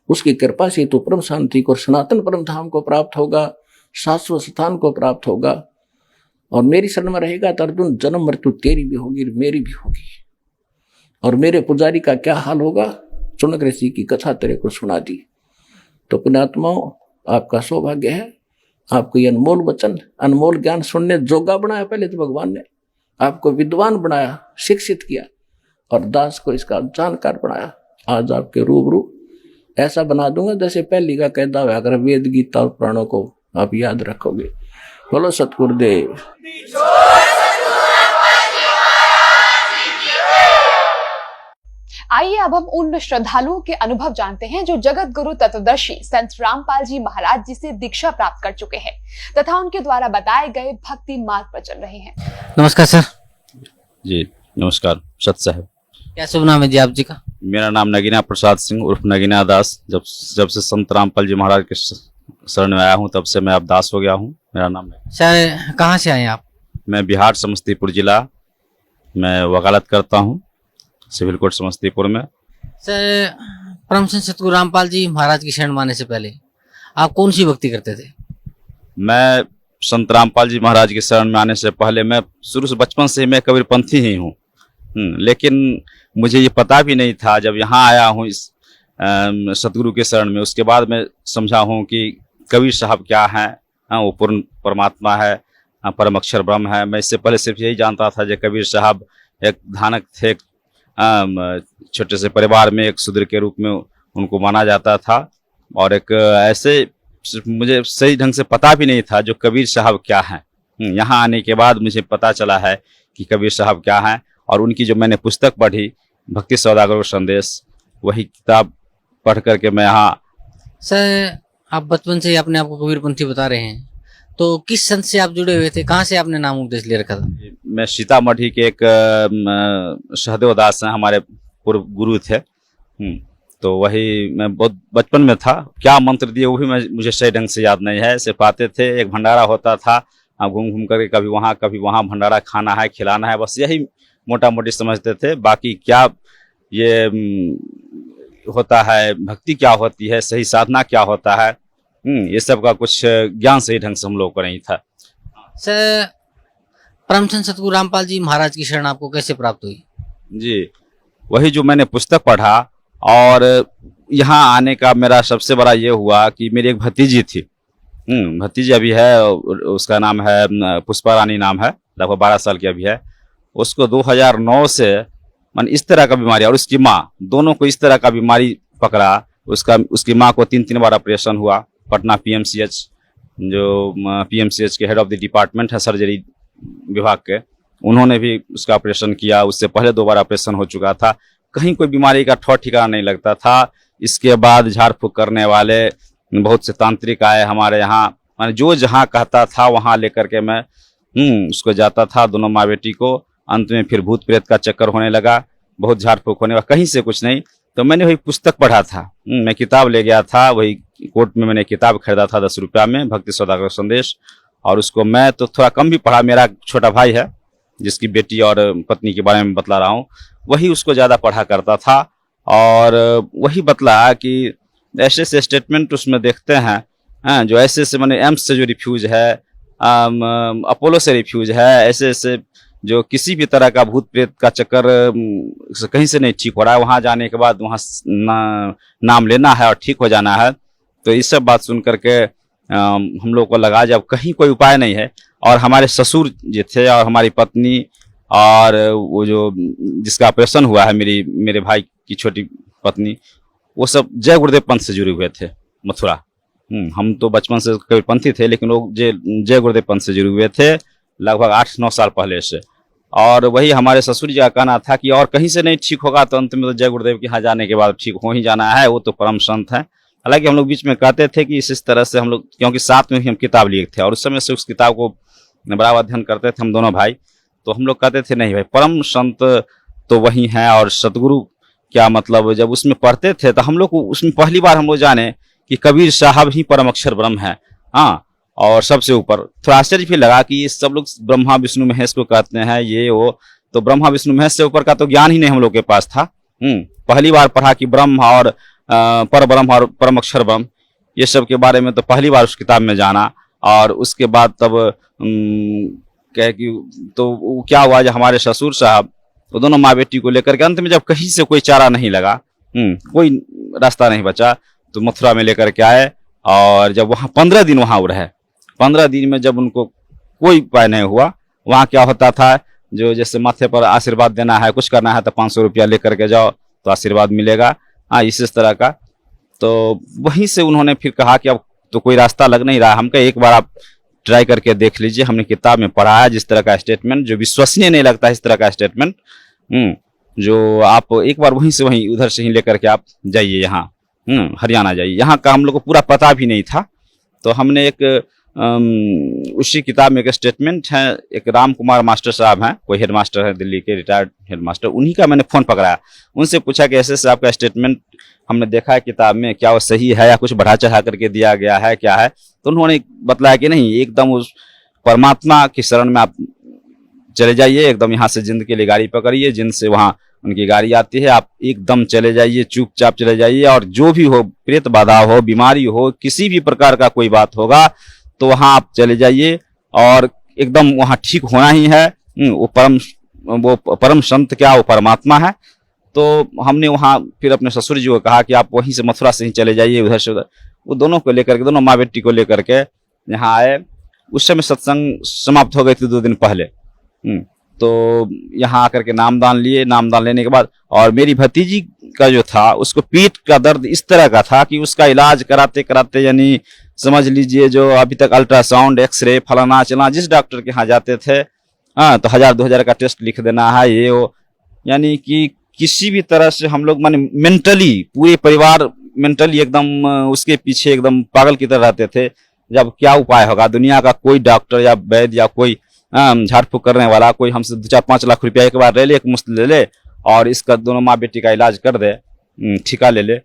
S3: उसकी कृपा से तू परम शांति को, सनातन परम धाम को प्राप्त होगा, शाश्वत स्थान को प्राप्त होगा। और मेरी शरण में रहेगा तो अर्जुन जन्म मृत्यु तेरी भी होगी मेरी भी होगी। और मेरे पुजारी का क्या हाल होगा, चुनक ऋषि की कथा तेरे को सुना दी। तो पुण्यात्माओं, आपका सौभाग्य है, आपको ये अनमोल वचन, अनमोल ज्ञान सुनने जोगा बनाया। पहले तो भगवान ने आपको विद्वान बनाया, शिक्षित किया, और दास को इसका जानकार बनाया। आज आपके रूबरू ऐसा बना दूंगा जैसे पहली का कहता हुआ, अगर वेद गीता और पुराणों को आप याद रखोगे। बोलो सतगुरुदेव।
S2: आइए अब हम उन श्रद्धालुओं के अनुभव जानते हैं जो जगत गुरु तत्वदर्शी संत रामपाल जी महाराज जी से दीक्षा प्राप्त कर चुके हैं तथा उनके द्वारा बताए गए भक्ति मार्ग पर चल रहे हैं।
S4: नमस्कार सर।
S5: जी नमस्कार सत साहब।
S4: क्या शुभ नाम है जी आप जी का?
S5: मेरा नाम नगीना प्रसाद सिंह उर्फ नगीना दास। जब से संत रामपाल जी महाराज के शरण में आया हूँ तब से मैं अब दास हो गया हूँ। मेरा नाम है।
S4: सर कहाँ से आए आप?
S5: मैं बिहार समस्तीपुर जिला में वकालत करता हूँ, सिविल कोर्ट समस्तीपुर में।
S4: सर परम संत सतगुरु रामपाल जी महाराज की शरण में आने से पहले आप कौन सी भक्ति करते थे?
S5: मैं संत रामपाल जी महाराज की शरण में आने से पहले मैं शुरू से बचपन से मैं कबीरपंथी ही हूँ, लेकिन मुझे ये पता भी नहीं था। जब यहाँ आया हूँ इस सतगुरु के शरण में, उसके बाद मैं समझा हूँ कि कबीर साहब क्या हैं। वो पूर्ण परमात्मा है, परम अक्षर ब्रह्म है। मैं इससे पहले सिर्फ यही जानता था कि कबीर साहब एक धानक थे, छोटे से परिवार में एक शूद्र के रूप में उनको माना जाता था, और एक ऐसे मुझे सही ढंग से पता भी नहीं था जो कबीर साहब क्या हैं। यहाँ आने के बाद मुझे पता चला है कि कबीर साहब क्या हैं, और उनकी जो मैंने पुस्तक पढ़ी भक्ति सौदागर संदेश, वही किताब पढ़ करके मैं यहाँ।
S4: सर आप बचपन से ही अपने आप को कबीरपंथी बता रहे हैं, तो किस संत से आप जुड़े हुए थे? कहाँ से आपने नाम उपदेश ले रखा था?
S5: मैं सीतामढ़ी के एक सहदेव दास हैं, हमारे पूर्व गुरु थे। तो वही मैं बहुत बचपन में था, क्या मंत्र दिए वो भी मुझे सही ढंग से याद नहीं है। सिर्फ आते थे, एक भंडारा होता था, घूम घूम करके कभी वहाँ भंडारा खाना है, खिलाना है, बस यही मोटा मोटी समझते थे। बाकी क्या ये होता है, भक्ति क्या होती है, सही साधना क्या होता है, ये सब का कुछ ज्ञान सही ढंग से हम लोग को नहीं था।
S4: सर परम संत सतगुरु रामपाल जी महाराज की शरण आपको कैसे प्राप्त हुई?
S5: जी वही जो मैंने पुस्तक पढ़ा, और यहाँ आने का मेरा सबसे बड़ा ये हुआ कि मेरी एक भतीजी थी, भतीजी अभी है, उसका नाम है पुष्पा रानी नाम है, लगभग 12 साल की अभी है। उसको 2009 से इस तरह का बीमारी, और उसकी माँ, दोनों को इस तरह का बीमारी पकड़ा। उसकी माँ को 3 बार ऑपरेशन हुआ पटना PMCH, जो PMCH के हेड ऑफ द डिपार्टमेंट है सर्जरी विभाग के, उन्होंने भी उसका ऑपरेशन किया। उससे पहले 2 बार ऑपरेशन हो चुका था। कहीं कोई बीमारी का ठौर ठिकाना नहीं लगता था। इसके बाद झाड़ फूक करने वाले बहुत से तांत्रिक आए हमारे यहाँ, जो जहाँ कहता था वहाँ लेकर के मैं उसको जाता था, दोनों माँ बेटी को। अंत में फिर भूत प्रेत का चक्कर होने लगा। बहुत झाड़ फूक होने वाला, कहीं से कुछ नहीं। तो मैंने वही पुस्तक पढ़ा था, मैं किताब ले गया था, वही कोर्ट में मैंने किताब खरीदा था 10 रुपया में, भक्ति सौदागर संदेश, और उसको मैं तो थोड़ा कम भी पढ़ा, मेरा छोटा भाई है जिसकी बेटी और पत्नी के बारे में बतला रहा हूँ, वही उसको ज़्यादा पढ़ा करता था। और वही बतला कि ऐसे ऐसे स्टेटमेंट उसमें देखते हैं जो ऐसे ऐसे मैंने एम्स से जो रिफ्यूज है, अपोलो से रिफ्यूज है, ऐसे ऐसे जो किसी भी तरह का भूत प्रेत का चक्कर कहीं से नहीं ठीक हो रहा है, वहाँ जाने के बाद वहाँ नाम लेना है और ठीक हो जाना है। तो ये सब बात सुन करके हम लोग को लगा जब कहीं कोई उपाय नहीं है, और हमारे ससुर जो थे और हमारी पत्नी और वो जो जिसका ऑपरेशन हुआ है मेरे भाई की छोटी पत्नी, वो सब जय गुरुदेव पंथ से जुड़े हुए थे मथुरा। हम तो बचपन से कबीरपंथी थे, लेकिन वो जय गुरुदेव पंथ से जुड़े हुए थे लगभग 8-9 साल पहले से। और वही हमारे ससुर जी का कहना था कि और कहीं से नहीं ठीक होगा तो अंत में तो जय गुरुदेव के यहाँ जाने के बाद ठीक हो ही जाना है, वो तो परम संत है। हालांकि हम लोग बीच में कहते थे कि इस तरह से हम लोग, क्योंकि साथ में ही हम किताब लिए थे और उस समय से उस किताब को बड़ा अध्ययन करते थे हम दोनों भाई, तो हम लोग कहते थे नहीं भाई परम संत तो वही हैं। और सतगुरु क्या मतलब, जब उसमें पढ़ते थे तो हम लोग को उसमें पहली बार हम लोग जाने कि कबीर साहब ही परम अक्षर ब्रह्म है। हाँ, और सबसे ऊपर थोड़ा आश्चर्य भी लगा कि ये सब लोग ब्रह्मा विष्णु महेश को कहते हैं, ये वो, तो ब्रह्मा विष्णु महेश से ऊपर का तो ज्ञान ही नहीं हम लोग के पास था। पहली बार पढ़ा कि ब्रह्म और पर ब्रह्म और परम अक्षर ब्रह्म, ये सब के बारे में तो पहली बार उस किताब में जाना। और उसके बाद तब कहे कि तो क्या हुआ, जब हमारे ससुर साहब वो दोनों माँ बेटी को लेकर के अंत में जब कहीं से कोई चारा नहीं लगा, कोई रास्ता नहीं बचा, तो मथुरा में लेकर के आए। और जब वहाँ 15 दिन वहाँ रहे, 15 दिन में जब उनको कोई उपाय नहीं हुआ, वहाँ क्या होता था, जो जैसे माथे पर आशीर्वाद देना है, कुछ करना है तो 500 रुपया लेकर के जाओ तो आशीर्वाद मिलेगा। हाँ, इस तरह का। तो वहीं से उन्होंने फिर कहा कि अब तो कोई रास्ता लग नहीं रहा, हमको एक बार आप ट्राई करके देख लीजिए। हमने किताब में पढ़ा है जिस तरह का स्टेटमेंट, जो विश्वसनीय नहीं लगता इस तरह का स्टेटमेंट, जो आप एक बार वहीं से वहीं उधर से ही लेकर के आप जाइए यहाँ, हरियाणा जाइए। यहाँ का हम लोग को पूरा पता भी नहीं था, तो हमने एक उसी किताब में एक स्टेटमेंट है, एक राम कुमार मास्टर साहब हैं, कोई हेड मास्टर है दिल्ली के, रिटायर्ड हेड मास्टर, उन्हीं का मैंने फोन पकड़ाया, उनसे पूछा कि ऐसे से आपका स्टेटमेंट हमने देखा है किताब में, क्या वो सही है या कुछ बढ़ा चढ़ा करके दिया गया है, क्या है? तो उन्होंने बतलाया कि नहीं, एकदम उस परमात्मा की शरण में आप चले जाइए, एकदम यहाँ से जिंद के लिए गाड़ी पकड़िए, जिंद से वहाँ उनकी गाड़ी आती है, आप एकदम चले जाइए, चुपचाप चले जाइए, और जो भी हो, प्रेत बाधा हो, बीमारी हो, किसी भी प्रकार का कोई बात होगा तो वहाँ आप चले जाइए और एकदम वहाँ ठीक होना ही है। वो परम संत क्या, वो परमात्मा है। तो हमने वहाँ फिर अपने ससुर जी को कहा कि आप वहीं से मथुरा से ही चले जाइए, उधर से उधर। वो दोनों को लेकर के, दोनों माँ बेटी को लेकर के यहाँ आए। उस समय सत्संग समाप्त हो गए थे 2 दिन पहले। तो यहाँ आकर के नामदान लिए। नामदान लेने के बाद, और मेरी भतीजी का जो था, उसको पीठ का दर्द इस तरह का था कि उसका इलाज कराते कराते, यानी समझ लीजिए जो अभी तक अल्ट्रासाउंड, एक्सरे, फलाना चला, जिस डॉक्टर के यहाँ जाते थे, तो 1000-2000 का टेस्ट लिख देना है, ये वो, यानी कि किसी भी तरह से हम लोग माने मेंटली, पूरे परिवार मेंटली एकदम उसके पीछे एकदम पागल की तरह रहते थे। जब क्या उपाय होगा, दुनिया का कोई डॉक्टर या वैद्य या कोई झाड़ फूक करने वाला कोई हमसे 2-4-5 लाख रुपया एक बार ले ले, एक मुश्त ले ले, और इसका दोनों माँ बेटी का इलाज कर दे, ठिका ले ले,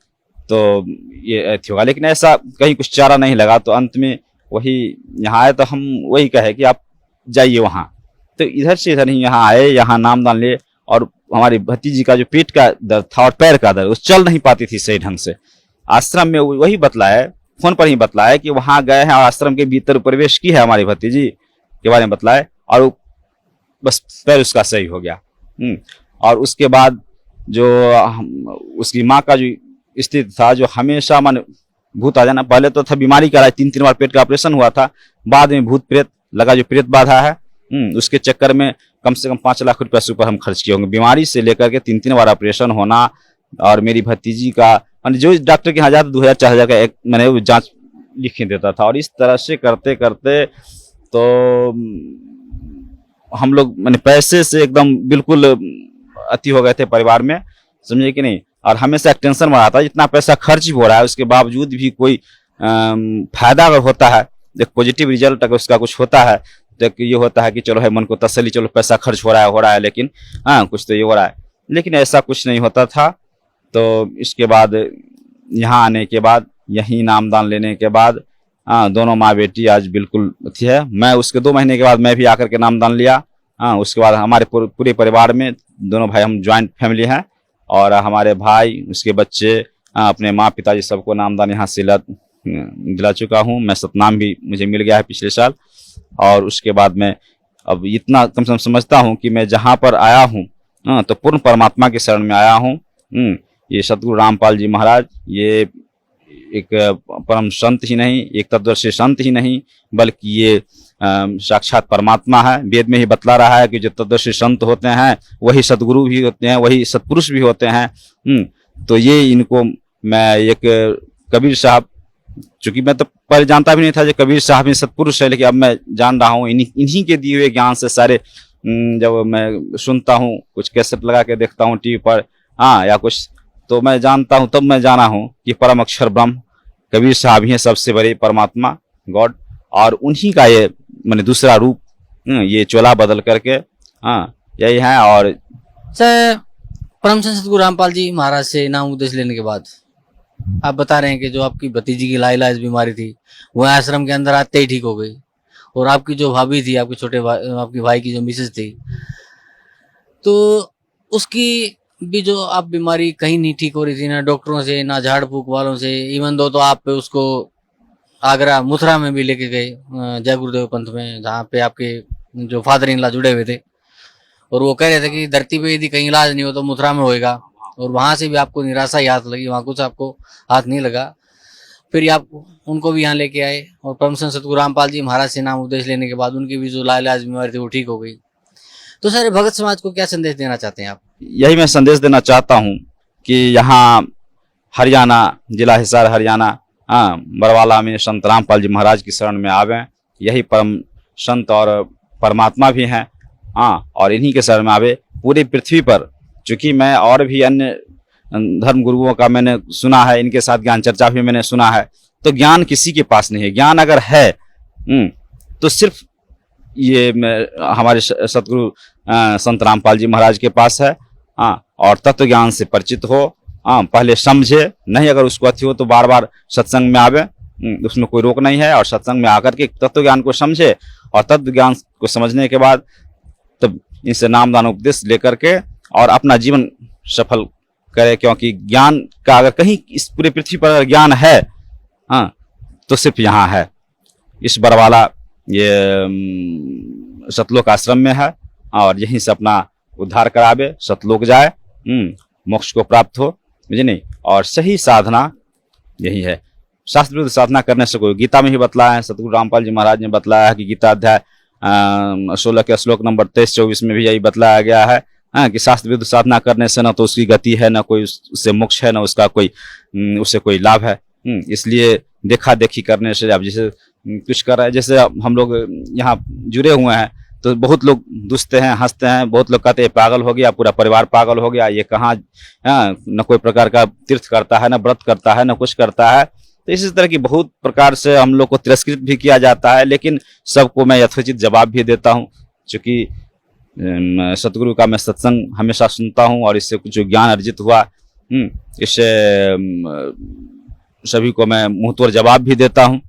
S5: तो ये होगा। लेकिन ऐसा कहीं कुछ चारा नहीं लगा। तो अंत में वही यहाँ आए, तो हम वही कहे कि आप जाइए वहाँ। तो इधर से इधर ही यहाँ आए, यहाँ नामदान ले। और हमारी भतीजी का जो पेट का दर्द था और पैर का दर्द, वो चल नहीं पाती थी सही ढंग से। आश्रम में वही बतलाया, फोन पर ही बतलाया कि वहाँ गए हैं और आश्रम के भीतर प्रवेश की है हमारी भतीजी के बारे में बतलाए, और बस पैर उसका सही हो गया। और उसके बाद जो उसकी माँ का जो स्थिति था, जो हमेशा मन भूत आ जाना, पहले तो था बीमारी का 3-3 बार पेट का ऑपरेशन हुआ था, बाद में भूत प्रेत लगा, जो प्रेत बाधा है, उसके चक्कर में कम से कम 5 लाख रुपया से ऊपर हम खर्च किए होंगे। बीमारी से लेकर के 3-3 बार ऑपरेशन होना, और मेरी भतीजी का जो डॉक्टर के यहाँ जाता 2000-4000 का एक मैंने जांच लिख ही देता था। और इस तरह से करते करते तो हम लोग मैंने पैसे से एकदम बिल्कुल अति हो गए थे परिवार में, समझे कि नहीं। और हमेशा एक टेंशन बना था, इतना पैसा खर्च हो रहा है, उसके बावजूद भी कोई फायदा अगर होता है, एक पॉजिटिव रिजल्ट अगर उसका कुछ होता है, तो ये होता है कि चलो है मन को तसल्ली, चलो पैसा खर्च हो रहा है, लेकिन हाँ कुछ तो ये हो रहा है। लेकिन ऐसा कुछ नहीं होता था। तो इसके बाद यहाँ आने के बाद, यहीं नामदान लेने के बाद दोनों माँ बेटी आज बिल्कुल थी है। मैं उसके 2 महीने के बाद मैं भी आकर के नामदान लिया। उसके बाद हमारे पूरे परिवार में दोनों भाई, हम ज्वाइंट फैमिली हैं, और हमारे भाई, उसके बच्चे, अपने माँ पिताजी सबको नामदान यहाँ से दिला चुका हूँ। मैं सतनाम भी मुझे मिल गया है पिछले साल। और उसके बाद मैं अब इतना कम से कम समझता हूँ कि मैं जहाँ पर आया हूँ तो पूर्ण परमात्मा के शरण में आया हूँ। ये सतगुरु रामपाल जी महाराज, ये एक परम संत ही नहीं, एक तत्वदर्शी संत ही नहीं, बल्कि ये साक्षात परमात्मा है। वेद में ही बतला रहा है कि जो तत्वदर्शी संत होते हैं वही सतगुरु भी होते हैं, वही सत्पुरुष भी होते हैं। तो ये इनको मैं एक कबीर साहब, चूंकि मैं तो पहले जानता भी नहीं था जो कबीर साहब ही सत्पुरुष है, लेकिन अब मैं जान रहा हूँ इन्हीं के दिए हुए ज्ञान से सारे। जब मैं सुनता हूँ, कुछ कैसेट लगा के देखता हूँ टीवी पर या कुछ, तो मैं जानता हूँ, तब मैं जाना हूँ कि परम अक्षर ब्रह्म कबीर साहब ही हैं सबसे बड़े परमात्मा, गॉड। और उन्हीं का ये मैंने दूसरा रूप, ये चोला बदल करके यही है। और
S4: सर, परम संत सतगुरु रामपाल जी महाराज से नाम उपदेश लेने के बाद आप बता रहे हैं कि जो आपकी भतीजी की लाइलाज बीमारी थी वह आश्रम के अंदर आते ही ठीक हो गई, और आपकी जो भाभी थी, आपके छोटे भाई, आपके भाई की जो मिसेज थी, तो उसकी भी जो आप बीमारी कहीं नहीं ठीक हो रही थी, ना डॉक्टरों से, ना झाड़ फूक वालों से। इवन दो तो आप उसको आगरा मथुरा में भी लेके गए, जय गुरुदेव पंथ में, जहाँ पे आपके जो फादर इन लॉ जुड़े हुए थे, और वो कह रहे थे कि धरती पे यदि कहीं इलाज नहीं हो तो मथुरा में होएगा। और वहां से भी आपको निराशा ही हाथ लगी, वहां कुछ आपको हाथ नहीं लगा। फिर आप उनको भी यहाँ लेके आए, और परम संत सतगुरु रामपाल जी महाराज से नाम उपदेश लेने के बाद उनकी भी जो लाइलाज बीमारी थी वो ठीक हो गई। तो सर, भगत समाज को क्या संदेश देना चाहते हैं आप?
S5: यही मैं संदेश देना चाहता हूँ कि यहाँ हरियाणा, जिला हिसार हरियाणा, बरवाला में संत रामपाल जी महाराज की शरण में आवे। यही परम संत और परमात्मा भी हैं, और इन्हीं के शरण में आवे। पूरी पृथ्वी पर, चूंकि मैं और भी अन्य धर्म गुरुओं का मैंने सुना है, इनके साथ ज्ञान चर्चा भी मैंने सुना है, तो ज्ञान किसी के पास नहीं है। ज्ञान अगर है तो सिर्फ ये हमारे सतगुरु संत रामपाल जी महाराज के पास है। और तत्व ज्ञान से परिचित हो, पहले समझे, नहीं अगर उसको अथी हो तो बार बार सत्संग में आवे, उसमें कोई रोक नहीं है। और सत्संग में आकर के तत्व ज्ञान को समझे, और तत्व ज्ञान को समझने के बाद तब इनसे नामदान उपदेश लेकर के और अपना जीवन सफल करे। क्योंकि ज्ञान का अगर कहीं इस पूरे पृथ्वी पर ज्ञान है तो सिर्फ यहाँ है, इस बरवाला ये सतलोक आश्रम में है। और यहीं से अपना उद्धार करावे, सतलोक जाए, मोक्ष को प्राप्त हो, मुझे नहीं। और सही साधना यही है। शास्त्र विरुद्ध साधना करने से कोई, गीता में ही बतलाया है, सतगुरु रामपाल जी महाराज ने बतलाया है कि गीता अध्याय 16 के श्लोक नंबर 23-24 में भी यही बतलाया गया है कि शास्त्र विरुद्ध साधना करने से ना तो उसकी गति है, ना कोई उससे मोक्ष है, ना उसका कोई उससे कोई लाभ है। इसलिए देखा देखी करने से, अब जैसे कुछ कर रहे हैं, जैसे हम लोग यहाँ जुड़े हुए हैं तो बहुत लोग दुसते हैं, हंसते हैं, बहुत लोग कहते हैं पागल हो गया, पूरा परिवार पागल हो गया, ये कहाँ न कोई प्रकार का तीर्थ करता है, न व्रत करता है, न कुछ करता है। तो इसी तरह की बहुत प्रकार से हम लोग को तिरस्कृत भी किया जाता है। लेकिन सबको मैं यथोचित जवाब भी देता हूँ, चूँकि सतगुरु का मैं सत्संग हमेशा सुनता हूँ, और इससे कुछ ज्ञान अर्जित हुआ, इससे सभी को मैं मुंहतोड़ जवाब भी देता हूँ।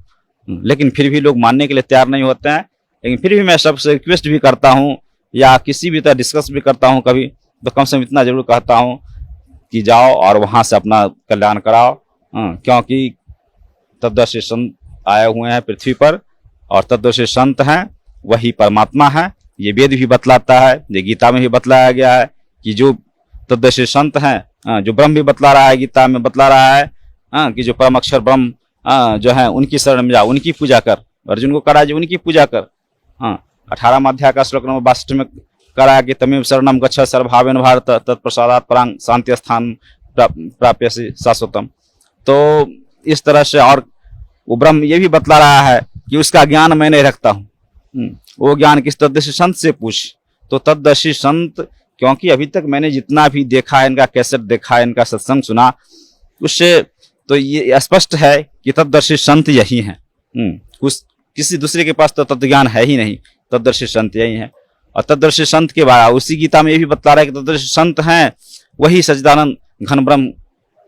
S5: लेकिन फिर भी लोग मानने के लिए तैयार नहीं होते हैं। लेकिन फिर भी मैं सबसे रिक्वेस्ट भी करता हूँ, या किसी भी तरह डिस्कस भी करता हूँ कभी, तो कम से कम इतना जरूर कहता हूँ कि जाओ और वहाँ से अपना कल्याण कराओ। क्योंकि तत्वदर्शी संत आए हुए हैं पृथ्वी पर, और तत्वदर्शी संत हैं वही परमात्मा है। ये वेद भी बतलाता है, ये गीता में भी बतलाया गया है कि जो तत्वदर्शी संत हैं, जो ब्रह्म भी बतला रहा है, गीता में बतला रहा है कि जो परम अक्षर ब्रह्म जो है उनकी शरण में जाओ, उनकी पूजा कर। अर्जुन को करा जो उनकी पूजा कर। 18वां अध्याय का श्लोक नंबर 62 में करा कि तमेव शरणम गच्छ सर्वभावेन भारत तत्प्रसादात् परां शांति स्थान प्राप्यसि शाश्वतम। तो इस तरह से, और वो ब्रह्म ये भी बतला रहा है कि उसका ज्ञान मैं नहीं रखता हूँ, वो ज्ञान किस तत्वदर्शी संत से पूछ। तो तत्वदर्शी संत, क्योंकि अभी तक मैंने जितना भी देखा है, इनका कैसेट देखा है, इनका सत्संग सुना, उससे तो ये स्पष्ट है कि तत्वदर्शी संत यही हैं। कुछ किसी दूसरे के पास तो तत्व ज्ञान है ही नहीं, तत्वदर्शी संत यही है। और तत्वदर्शी संत के बारे उसी गीता में ये भी बतला रहा है कि तत्वदर्शी संत हैं वही सच्चिदानंद घन ब्रह्म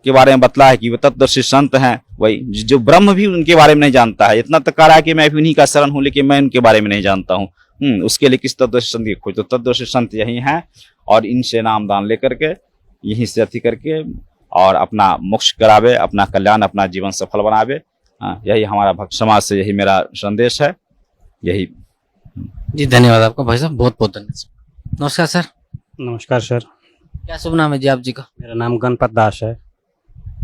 S5: के बारे में बतला है कि वे तत्वदर्शी संत हैं, वही जो ब्रह्म भी उनके बारे में नहीं जानता है। इतना तक कह रहा है कि मैं भी उन्हीं का शरण हूँ लेकिन मैं उनके बारे में नहीं जानता हूँ। उसके लिए किस तत्वदर्शी संत की खोज? तो तत्वदर्शी संत यही हैं और इनसे नाम दान लेकर के यहीं से अति करके और अपना मोक्ष करावे, अपना कल्याण, अपना जीवन सफल बनावे। यही हमारा भक्त समाज से यही मेरा संदेश है। यही
S4: जी, धन्यवाद आपका भाई साहब, बहुत बहुत धन्यवाद। नमस्कार सर।
S6: नमस्कार सर,
S4: क्या शुभ नाम है जी आप जी का?
S6: मेरा नाम गणपत दास है।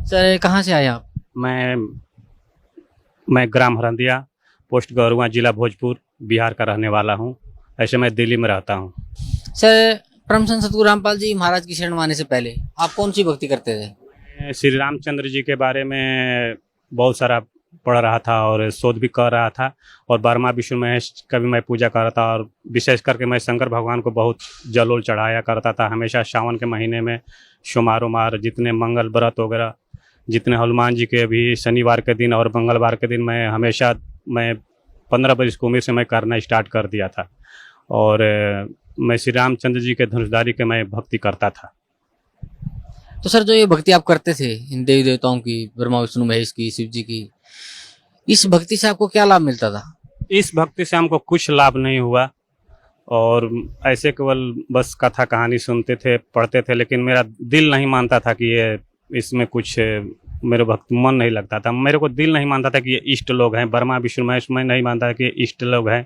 S4: सर कहाँ से आए आप?
S6: मैं ग्राम हरंदिया, पोस्ट गौरुआ, जिला भोजपुर, बिहार का रहने वाला हूँ। ऐसे मैं दिल्ली में रहता हूँ।
S4: सर परम संत सतगुरु रामपाल जी महाराज की शरण में आने से पहले आप कौन सी भक्ति करते थे?
S6: मैं श्री रामचंद्र जी के बारे में बहुत सारा पढ़ रहा था और शोध भी कर रहा था और ब्रह्मा विष्णु महेश का भी मैं पूजा कर रहा था और विशेष करके मैं शंकर भगवान को बहुत जल उल चढ़ाया करता था। हमेशा सावन के महीने में सोमवार उमार जितने मंगल व्रत वगैरह जितने हनुमान जी के भी शनिवार के दिन और मंगलवार के दिन मैं हमेशा 15 वर्ष की उम्र से मैं करना स्टार्ट कर दिया था और मैं श्री रामचंद्र जी के धनुषधारी के मैं भक्ति करता था।
S4: तो सर जो ये भक्ति आप करते थे इन देवी देवताओं की, ब्रह्मा विष्णु महेश की, शिव जी की, इस भक्ति से आपको क्या लाभ मिलता था?
S6: इस भक्ति से हमको कुछ लाभ नहीं हुआ और ऐसे केवल बस कथा कहानी सुनते थे, पढ़ते थे, लेकिन मेरा दिल नहीं मानता था कि ये इसमें कुछ मेरे भक्त मन नहीं लगता था। मेरे को दिल नहीं मानता था कि ये इष्ट लोग हैं, ब्रह्मा विष्णु महेश, मैं नहीं मानता था कि ये इष्ट लोग हैं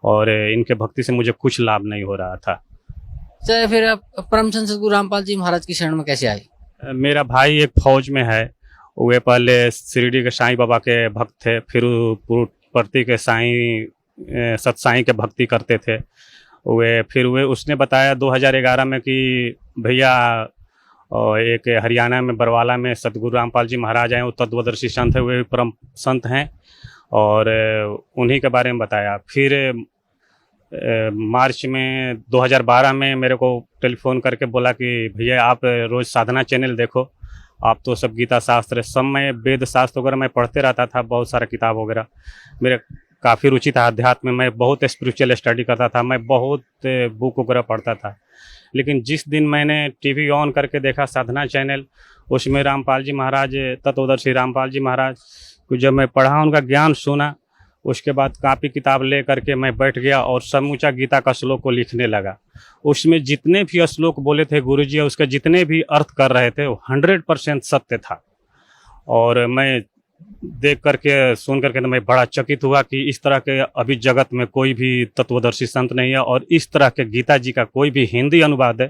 S6: और इनके भक्ति से मुझे कुछ लाभ नहीं हो रहा था।
S4: सर फिर आप परम संत सतगुरु रामपाल जी महाराज की शरण में कैसे आए?
S6: मेरा भाई एक फौज में है, वे पहले शिरडी के साईं बाबा के भक्त थे, फिर पुट्टी के साईं सतसाईं के भक्ति करते थे। फिर उसने बताया 2011 में कि भैया एक हरियाणा में बरवाला में सतगुरु रामपाल जी महाराज हैं, वो तत्वदर्शी संत है, वे परम संत हैं और उन्हीं के बारे में बताया। फिर मार्च में 2012 में मेरे को टेलीफोन करके बोला कि भैया आप रोज़ साधना चैनल देखो, आप तो सब गीता शास्त्र सब मैं वेद शास्त्र वगैरह मैं पढ़ते रहता था, बहुत सारा किताब वगैरह मेरे काफ़ी रुचि था अध्यात्म में, मैं बहुत स्पिरिचुअल स्टडी करता था, मैं बहुत बुक वगैरह पढ़ता था। लेकिन जिस दिन मैंने टीवी ऑन करके देखा साधना चैनल, उसमें रामपाल जी महाराज, तत्वदर्शी रामपाल जी महाराज को जब मैं पढ़ा, उनका ज्ञान सुना, उसके बाद कापी किताब ले करके मैं बैठ गया और समूचा गीता का श्लोक को लिखने लगा। उसमें जितने भी श्लोक बोले थे गुरुजी, उसके जितने भी अर्थ कर रहे थे वो 100% सत्य था और मैं देख करके सुन करके तो मैं बड़ा चकित हुआ कि इस तरह के अभी जगत में कोई भी तत्वदर्शी संत नहीं है और इस तरह के गीता जी का कोई भी हिंदी अनुवाद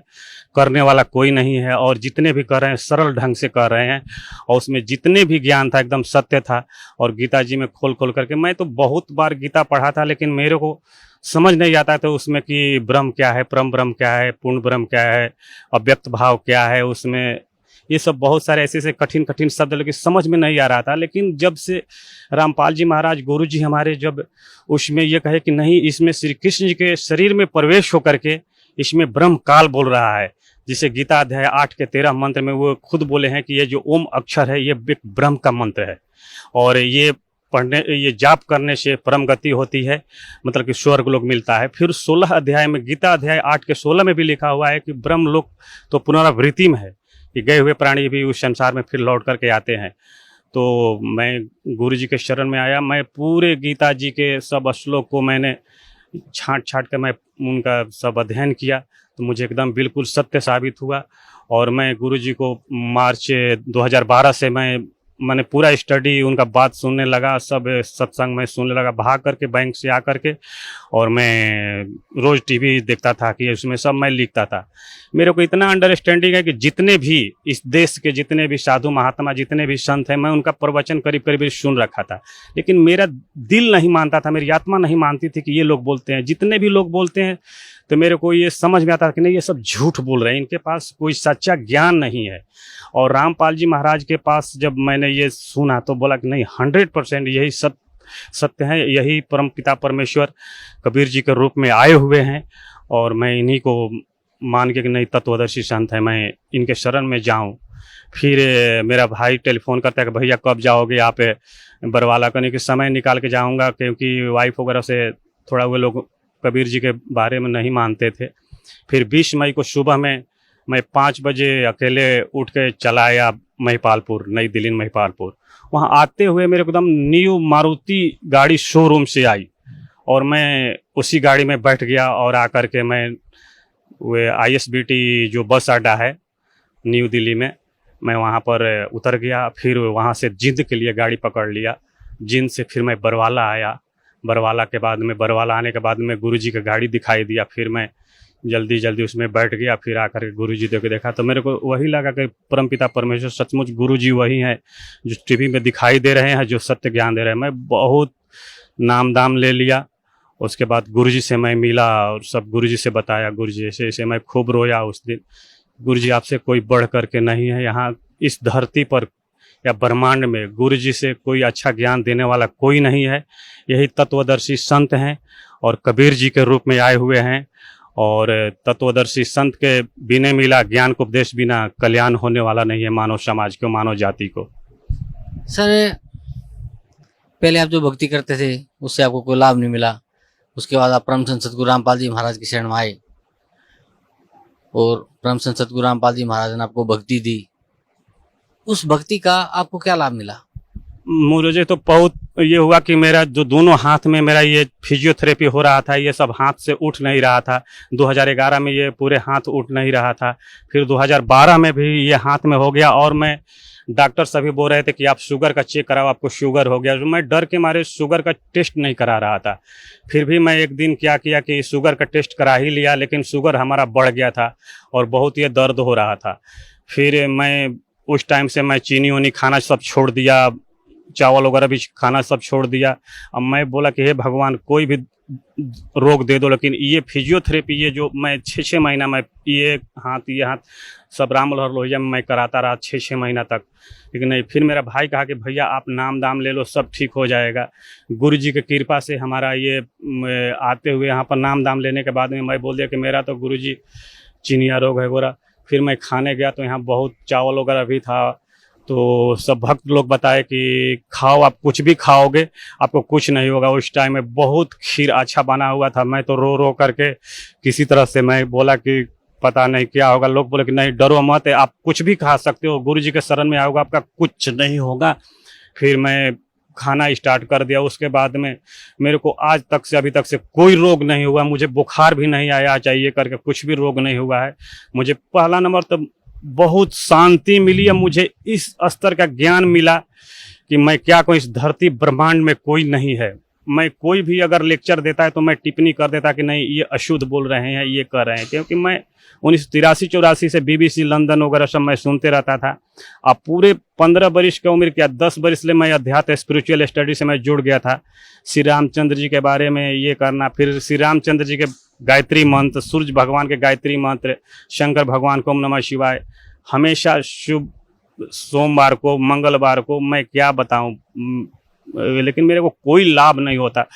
S6: करने वाला कोई नहीं है और जितने भी कर रहे हैं सरल ढंग से कर रहे हैं और उसमें जितने भी ज्ञान था एकदम सत्य था। और गीता जी में खोल खोल करके मैं तो बहुत बार गीता पढ़ा था, लेकिन मेरे को समझ नहीं आता था उसमें कि ब्रह्म क्या है, परम ब्रह्म क्या है, पूर्ण ब्रह्म क्या है, अव्यक्त भाव क्या है, उसमें ये सब बहुत सारे ऐसे कठिन कठिन शब्द लेकिन समझ में नहीं आ रहा था। लेकिन जब से रामपाल जी महाराज गुरु जी हमारे जब उसमें ये कहे कि नहीं, इसमें श्री कृष्ण जी के शरीर में प्रवेश होकर के इसमें ब्रह्म काल बोल रहा है, जिसे गीता अध्याय 8 के 13 मंत्र में वो खुद बोले हैं कि ये जो ओम अक्षर है ये ब्रह्म का मंत्र है और ये ये जाप करने से परम गति होती है, मतलब कि स्वर्ग लोक मिलता है। फिर 16 अध्याय में, गीता अध्याय 8 के 16 में भी लिखा हुआ है कि ब्रह्म लोक तो पुनरावृत्ति में है, कि गए हुए प्राणी भी उस संसार में फिर लौट करके आते हैं। तो मैं गुरु जी के शरण में आया, मैं पूरे गीता जी के सब श्लोक को मैंने छांट छांट कर मैं उनका सब अध्ययन किया, तो मुझे एकदम बिल्कुल सत्य साबित हुआ। और मैं गुरु जी को मार्च 2012 से मैंने पूरा स्टडी उनका बात सुनने लगा, सब सत्संग में सुनने लगा, भाग करके बैंक से आकर के, और मैं रोज़ टीवी देखता था कि उसमें सब मैं लिखता था। मेरे को इतना अंडरस्टैंडिंग है कि जितने भी इस देश के जितने भी साधु महात्मा जितने भी संत हैं, मैं उनका प्रवचन करीब करीब सुन रखा था, लेकिन मेरा दिल नहीं मानता था, मेरी आत्मा नहीं मानती थी कि ये लोग बोलते हैं। जितने भी लोग बोलते हैं तो मेरे को ये समझ में आता था कि नहीं, ये सब झूठ बोल रहे हैं, इनके पास कोई सच्चा ज्ञान नहीं है। और रामपाल जी महाराज के पास जब मैंने ये सुना तो बोला कि नहीं, 100% यही सत्य है, यही परम पिता परमेश्वर कबीर जी के रूप में आए हुए हैं और मैं इन्हीं को मान के कि नहीं, तत्वदर्शी संत है, मैं इनके शरण में जाऊं। फिर मेरा भाई टेलीफोन करता है कि भैया कब जाओगे आप बरवाला, करने के समय निकाल के जाऊंगा, क्योंकि वाइफ वगैरह से थोड़ा वे लोग कबीर जी के बारे में नहीं मानते थे। फिर 20 मई को सुबह में मैं 5 बजे अकेले उठ के चला आया महिपालपुर, नई दिल्ली महिपालपुर। वहाँ आते हुए मेरे को एकदम न्यू मारुति गाड़ी शोरूम से आई और मैं उसी गाड़ी में बैठ गया और आकर के मैं वो ISBT जो बस अड्डा है न्यू दिल्ली में, मैं वहाँ पर उतर गया। फिर वहाँ से जिंद के लिए गाड़ी पकड़ लिया। जिंद से फिर मैं बरवाला आया। बरवाला आने के बाद में गुरुजी का गाड़ी दिखाई दिया। फिर मैं जल्दी उसमें बैठ गया। फिर आकर के गुरुजी को देखा तो मेरे को वही लगा कि परमपिता परमेश्वर सचमुच गुरुजी वही हैं जो टीवी में दिखाई दे रहे हैं, जो सत्य ज्ञान दे रहे हैं। मैं बहुत नाम दाम ले लिया। उसके बाद गुरुजी से मैं मिला और सब गुरुजी से बताया। गुरुजी ऐसे मैं खूब रोया उस दिन। गुरुजी आपसे कोई बढ़ करके नहीं है, यहाँ इस धरती पर या ब्रह्मांड में गुरुजी से कोई अच्छा ज्ञान देने वाला कोई नहीं है। यही तत्वदर्शी संत हैं और कबीर जी के रूप में आए हुए हैं। और तत्वदर्शी संत के बिना मिला ज्ञान को उपदेश बिना कल्याण होने वाला नहीं है मानव समाज को, मानव जाति को।
S4: सर पहले आप जो भक्ति करते थे उससे आपको कोई लाभ नहीं मिला, उसके बाद आप परम संत सतगुरु रामपाल जी महाराज की शरण में आए और परम संत सतगुरु रामपाल जी महाराज ने आपको भक्ति दी। उस भक्ति का आपको क्या लाभ मिला?
S6: मुझे तो बहुत ये हुआ कि मेरा जो दोनों हाथ में मेरा ये फिजियोथेरेपी हो रहा था, ये सब हाथ से उठ नहीं रहा था। 2011 में ये पूरे हाथ उठ नहीं रहा था। फिर 2012 में भी ये हाथ में हो गया और मैं डॉक्टर सभी बोल रहे थे कि आप शुगर का चेक कराओ, आपको शुगर हो गया। मैं डर के मारे शुगर का टेस्ट नहीं करा रहा था। फिर भी मैं एक दिन क्या किया कि शुगर का टेस्ट करा ही लिया, लेकिन शुगर हमारा बढ़ गया था और बहुत ये दर्द हो रहा था। फिर मैं उस टाइम से मैं चीनी वनी खाना सब छोड़ दिया, चावल वगैरह भी खाना सब छोड़ दिया। अब मैं बोला कि हे भगवान कोई भी रोग दे दो, लेकिन ये फिजियोथेरेपी ये जो मैं 6 महीना मैं ये हाथ सब राम मनोहर लोहिया में मैं कराता रहा 6 महीना तक, लेकिन नहीं। फिर मेरा भाई कहा कि भैया आप नाम दाम ले लो, सब ठीक हो जाएगा। गुरु जी की कृपा से हमारा ये आते हुए यहाँ पर नाम दाम लेने के बाद में मैं बोल दिया कि मेरा तो गुरु जी चिनिया रोग है गोरा। फिर मैं खाने गया तो यहाँ बहुत चावल वगैरह भी था, तो सब भक्त लोग बताए कि खाओ, आप कुछ भी खाओगे आपको कुछ नहीं होगा। उस टाइम में बहुत खीर अच्छा बना हुआ था। मैं तो रो रो करके किसी तरह से मैं बोला कि पता नहीं क्या होगा। लोग बोले कि नहीं डरो मत, आप कुछ भी खा सकते हो, गुरु जी के शरण में आओगे आपका कुछ नहीं होगा। फिर मैं खाना स्टार्ट कर दिया। उसके बाद में मेरे को आज तक से अभी तक से कोई रोग नहीं हुआ। मुझे बुखार भी नहीं आया, चाहिए करके कुछ भी रोग नहीं हुआ है। मुझे पहला नंबर तो बहुत शांति मिली है। मुझे इस स्तर का ज्ञान मिला कि मैं क्या कोई इस धरती ब्रह्मांड में कोई नहीं है। मैं कोई भी अगर लेक्चर देता है तो मैं टिप्पणी कर देता कि नहीं ये अशुद्ध बोल रहे हैं, ये कर रहे हैं, क्योंकि मैं 1983-84 से BBC लंदन वगैरह सब मैं सुनते रहता था। अब पूरे 15 वर्ष की उम्र क्या 10 वर्ष से मैं अध्यात्म स्पिरिचुअल स्टडी से मैं जुड़ गया था। श्री रामचंद्र जी के बारे में ये करना, फिर श्री रामचंद्र जी के गायत्री मंत्र, सूर्य भगवान के गायत्री मंत्र, शंकर भगवान को ओम नमः शिवाय, हमेशा शुभ सोमवार को मंगलवार को मैं क्या बताऊं, लेकिन मेरे को कोई लाभ नहीं होता।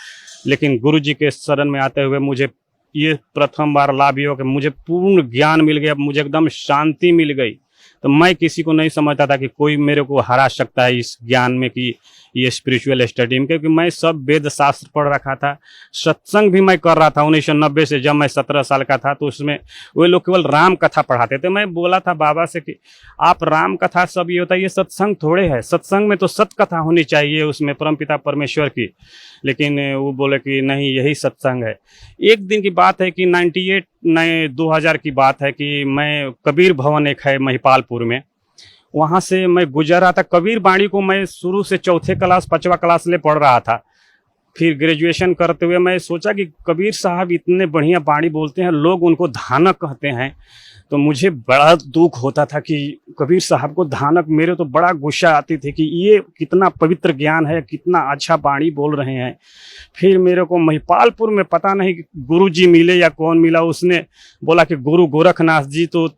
S6: लेकिन गुरु जी के शरण में आते हुए मुझे ये प्रथम बार लाभ ये हो कि मुझे पूर्ण ज्ञान मिल गया, मुझे एकदम शांति मिल गई। तो मैं किसी को नहीं समझता था कि कोई मेरे को हरा सकता है इस ज्ञान में कि ये स्पिरिचुअल स्टडी में, क्योंकि मैं सब वेद शास्त्र पढ़ रखा था। सत्संग भी मैं कर रहा था 1990 से, जब मैं 17 साल का था तो उसमें वे लोग केवल राम कथा पढ़ाते थे। मैं बोला था बाबा से कि आप राम कथा सब ये होता है, ये सत्संग थोड़े है, सत्संग में तो सत्य कथा होनी चाहिए उसमें परमपिता परमेश्वर की। लेकिन वो बोले कि नहीं यही सत्संग है। एक दिन की बात है कि 2000 की बात है कि मैं कबीर भवन एक है महिपालपुर में, वहाँ से मैं गुजर रहा था। कबीर बाणी को मैं शुरू से 4th क्लास 5वां क्लास ले पढ़ रहा था। फिर ग्रेजुएशन करते हुए मैं सोचा कि कबीर साहब इतने बढ़िया बाणी बोलते हैं, लोग उनको धानक कहते हैं। तो मुझे बड़ा दुख होता था कि कबीर साहब को धानक, मेरे तो बड़ा गुस्सा आती थी कि ये कितना पवित्र ज्ञान है, कितना अच्छा बाणी बोल रहे हैं। फिर मेरे को महिपालपुर में पता नहीं गुरु जी मिले या कौन मिला, उसने बोला कि गुरु गोरखनाथ जी तो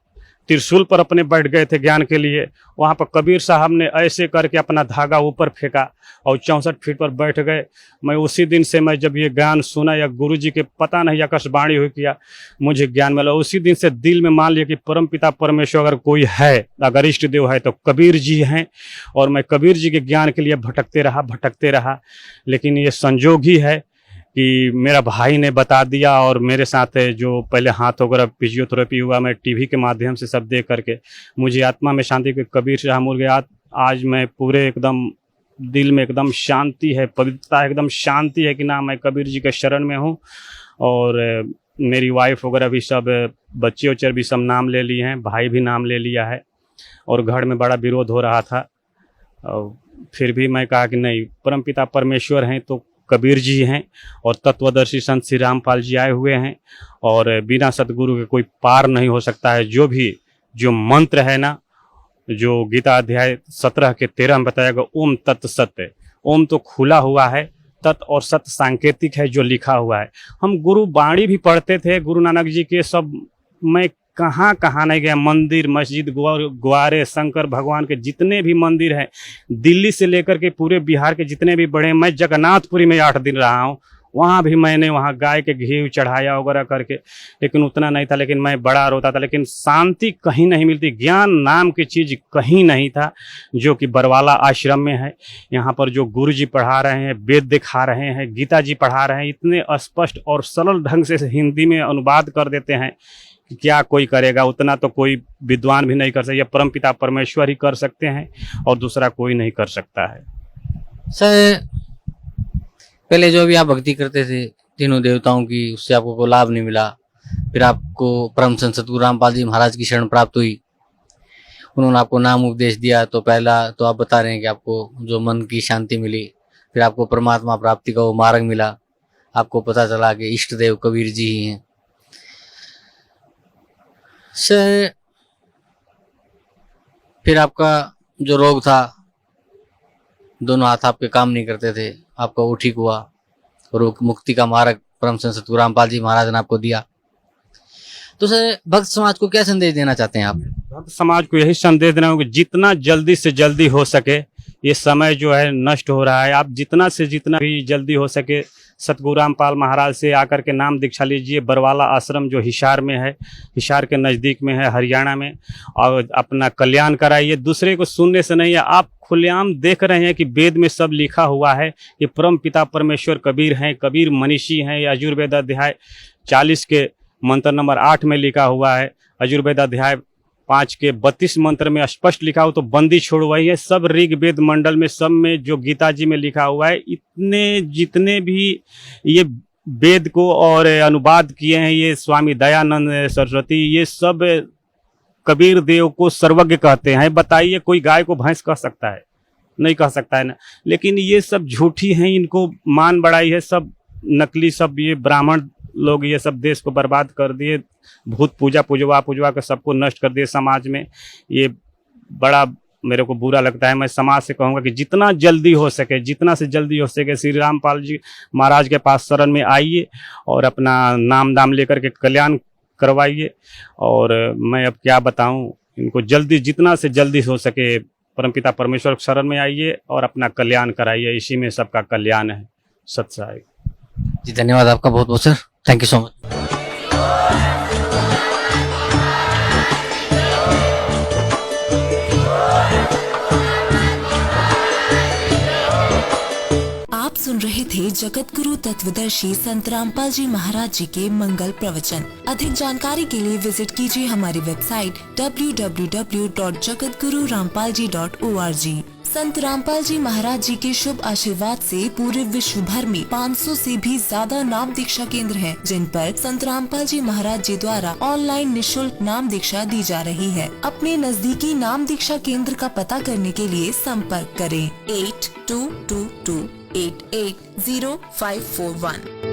S6: त्रिशूल पर अपने बैठ गए थे ज्ञान के लिए। वहाँ पर कबीर साहब ने ऐसे करके अपना धागा ऊपर फेंका और 64 फीट पर बैठ गए। मैं उसी दिन से मैं जब ये ज्ञान सुना या गुरु जी के पता नहीं आकाशवाणी हुई किया, मुझे ज्ञान मिला। उसी दिन से दिल में मान लिया कि परमपिता परमेश्वर अगर कोई है, अगर इष्ट देव है तो कबीर जी हैं। और मैं कबीर जी के ज्ञान के लिए भटकते रहा। लेकिन ये संजोग ही है कि मेरा भाई ने बता दिया और मेरे साथ जो पहले हाथ वगैरह फिजियोथेरेपी हुआ, मैं टीवी के माध्यम से सब देख करके मुझे आत्मा में शांति के कबीर शाह मुर्गे आज मैं पूरे एकदम दिल में एकदम शांति है, पवित्रता एकदम शांति है कि ना मैं कबीर जी के शरण में हूँ। और मेरी वाइफ वगैरह भी सब, बच्चे उच्चे भी सब नाम ले लिए हैं, भाई भी नाम ले लिया है। और घर में बड़ा विरोध हो रहा था, और फिर भी मैं कहा कि नहीं, परमपिता परमेश्वर हैं तो कबीर जी हैं और तत्वदर्शी संत श्री रामपाल जी आए हुए हैं, और बिना सतगुरु के कोई पार नहीं हो सकता है। जो मंत्र है ना, जो गीता अध्याय 17 के 13 में बताया गया, ओम तत् सत्य, ओम तो खुला हुआ है, तत् और सत्य सांकेतिक है जो लिखा हुआ है। हम गुरु बाणी भी पढ़ते थे, गुरु नानक जी के सब, मैं कहाँ कहाँ नहीं गया, मंदिर मस्जिद ग्वारे शंकर भगवान के जितने भी मंदिर हैं, दिल्ली से लेकर के पूरे बिहार के जितने भी बड़े, मैं जगन्नाथपुरी में 8 दिन रहा हूँ, वहाँ भी मैंने वहाँ गाय के घी चढ़ाया वगैरह करके, लेकिन उतना नहीं था, लेकिन मैं बड़ा रोता था, लेकिन शांति कहीं नहीं मिलती, ज्ञान नाम की चीज़ कहीं नहीं था, जो कि बरवाला आश्रम में है। यहाँ पर जो गुरु जी पढ़ा रहे हैं, वेद दिखा रहे हैं, गीता जी पढ़ा रहे हैं, इतने स्पष्ट और सरल ढंग से हिंदी में अनुवाद कर देते हैं कि क्या कोई करेगा, उतना तो कोई विद्वान भी नहीं कर सकता, ये परमपिता परमेश्वर ही कर सकते हैं और दूसरा कोई नहीं कर सकता है।
S4: सर, पहले जो भी आप भक्ति करते थे तीनों देवताओं की, उससे आपको कोई लाभ नहीं मिला, फिर आपको परम संत सतगुरु रामपाल जी महाराज की शरण प्राप्त हुई, उन्होंने आपको नाम उपदेश दिया, तो पहला तो आप बता रहे हैं कि आपको जो मन की शांति मिली, फिर आपको परमात्मा प्राप्ति का वो मार्ग मिला, आपको पता चला कि इष्ट देव कबीर जी ही हैं। सर, फिर आपका जो रोग था, दोनों हाथ आपके काम नहीं करते थे, आपका वो ठीक हुआ, रोग मुक्ति का मार्ग परम संत सतगुरु रामपाल जी महाराज ने आपको दिया। तो सर, भक्त समाज को क्या संदेश देना चाहते हैं आप?
S6: भक्त समाज को यही संदेश देना होगा कि जितना जल्दी से जल्दी हो सके, ये समय जो है नष्ट हो रहा है, आप जितना से जितना भी जल्दी हो सके सतगुरु रामपाल महाराज से आकर के नाम दीक्षा लीजिए। बरवाला आश्रम जो हिसार में है, हिसार के नज़दीक में है, हरियाणा में, और अपना कल्याण कराइए। दूसरे को सुनने से नहीं है, आप खुलेआम देख रहे हैं कि वेद में सब लिखा हुआ है कि परम पिता परमेश्वर कबीर हैं, कबीर मनीषी हैं। यजुर्वेद अध्याय 40 के मंत्र नंबर 8 में लिखा हुआ है, यजुर्वेद अध्याय 5 के 32 मंत्र में स्पष्ट लिखा हो, तो बंदी छोड़वाई है। सब ऋग्वेद मंडल में, सब में जो गीता जी में लिखा हुआ है, इतने जितने भी ये वेद को और अनुवाद किए हैं, ये स्वामी दयानंद सरस्वती, ये सब कबीर देव को सर्वज्ञ कहते हैं। बताइए, कोई गाय को भैंस कह सकता है? नहीं कह सकता है ना। लेकिन ये सब झूठी हैं, इनको मान बढ़ाई है, सब नकली, सब ये ब्राह्मण लोग ये सब देश को बर्बाद कर दिए, भूत पूजा पुजवा कर सबको नष्ट कर दिए समाज में। ये बड़ा मेरे को बुरा लगता है। मैं समाज से कहूँगा कि जितना जल्दी हो सके, जितना से जल्दी हो सके श्री रामपाल जी महाराज के पास शरण में आइए और अपना नाम दाम लेकर के कल्याण करवाइए। और मैं अब क्या बताऊं, इनको जल्दी, जितना से जल्दी हो सके परमपिता परमेश्वर के शरण में आइए और अपना कल्याण कराइए। इसी में सबका कल्याण है। सत्य
S4: जी, धन्यवाद आपका बहुत बहुत sir, thank you so much.
S7: आप सुन रहे थे जगत गुरु तत्वदर्शी संत रामपाल जी महाराज जी के मंगल प्रवचन। अधिक जानकारी के लिए विजिट कीजिए हमारी वेबसाइट www.jagatgururampalji.org। संत रामपाल जी महाराज जी के शुभ आशीर्वाद से पूरे विश्व भर में 500 से भी ज्यादा नाम दीक्षा केंद्र हैं, जिन पर संत रामपाल जी महाराज जी द्वारा ऑनलाइन निशुल्क नाम दीक्षा दी जा रही है। अपने नजदीकी नाम दीक्षा केंद्र का पता करने के लिए संपर्क करें 8222880541।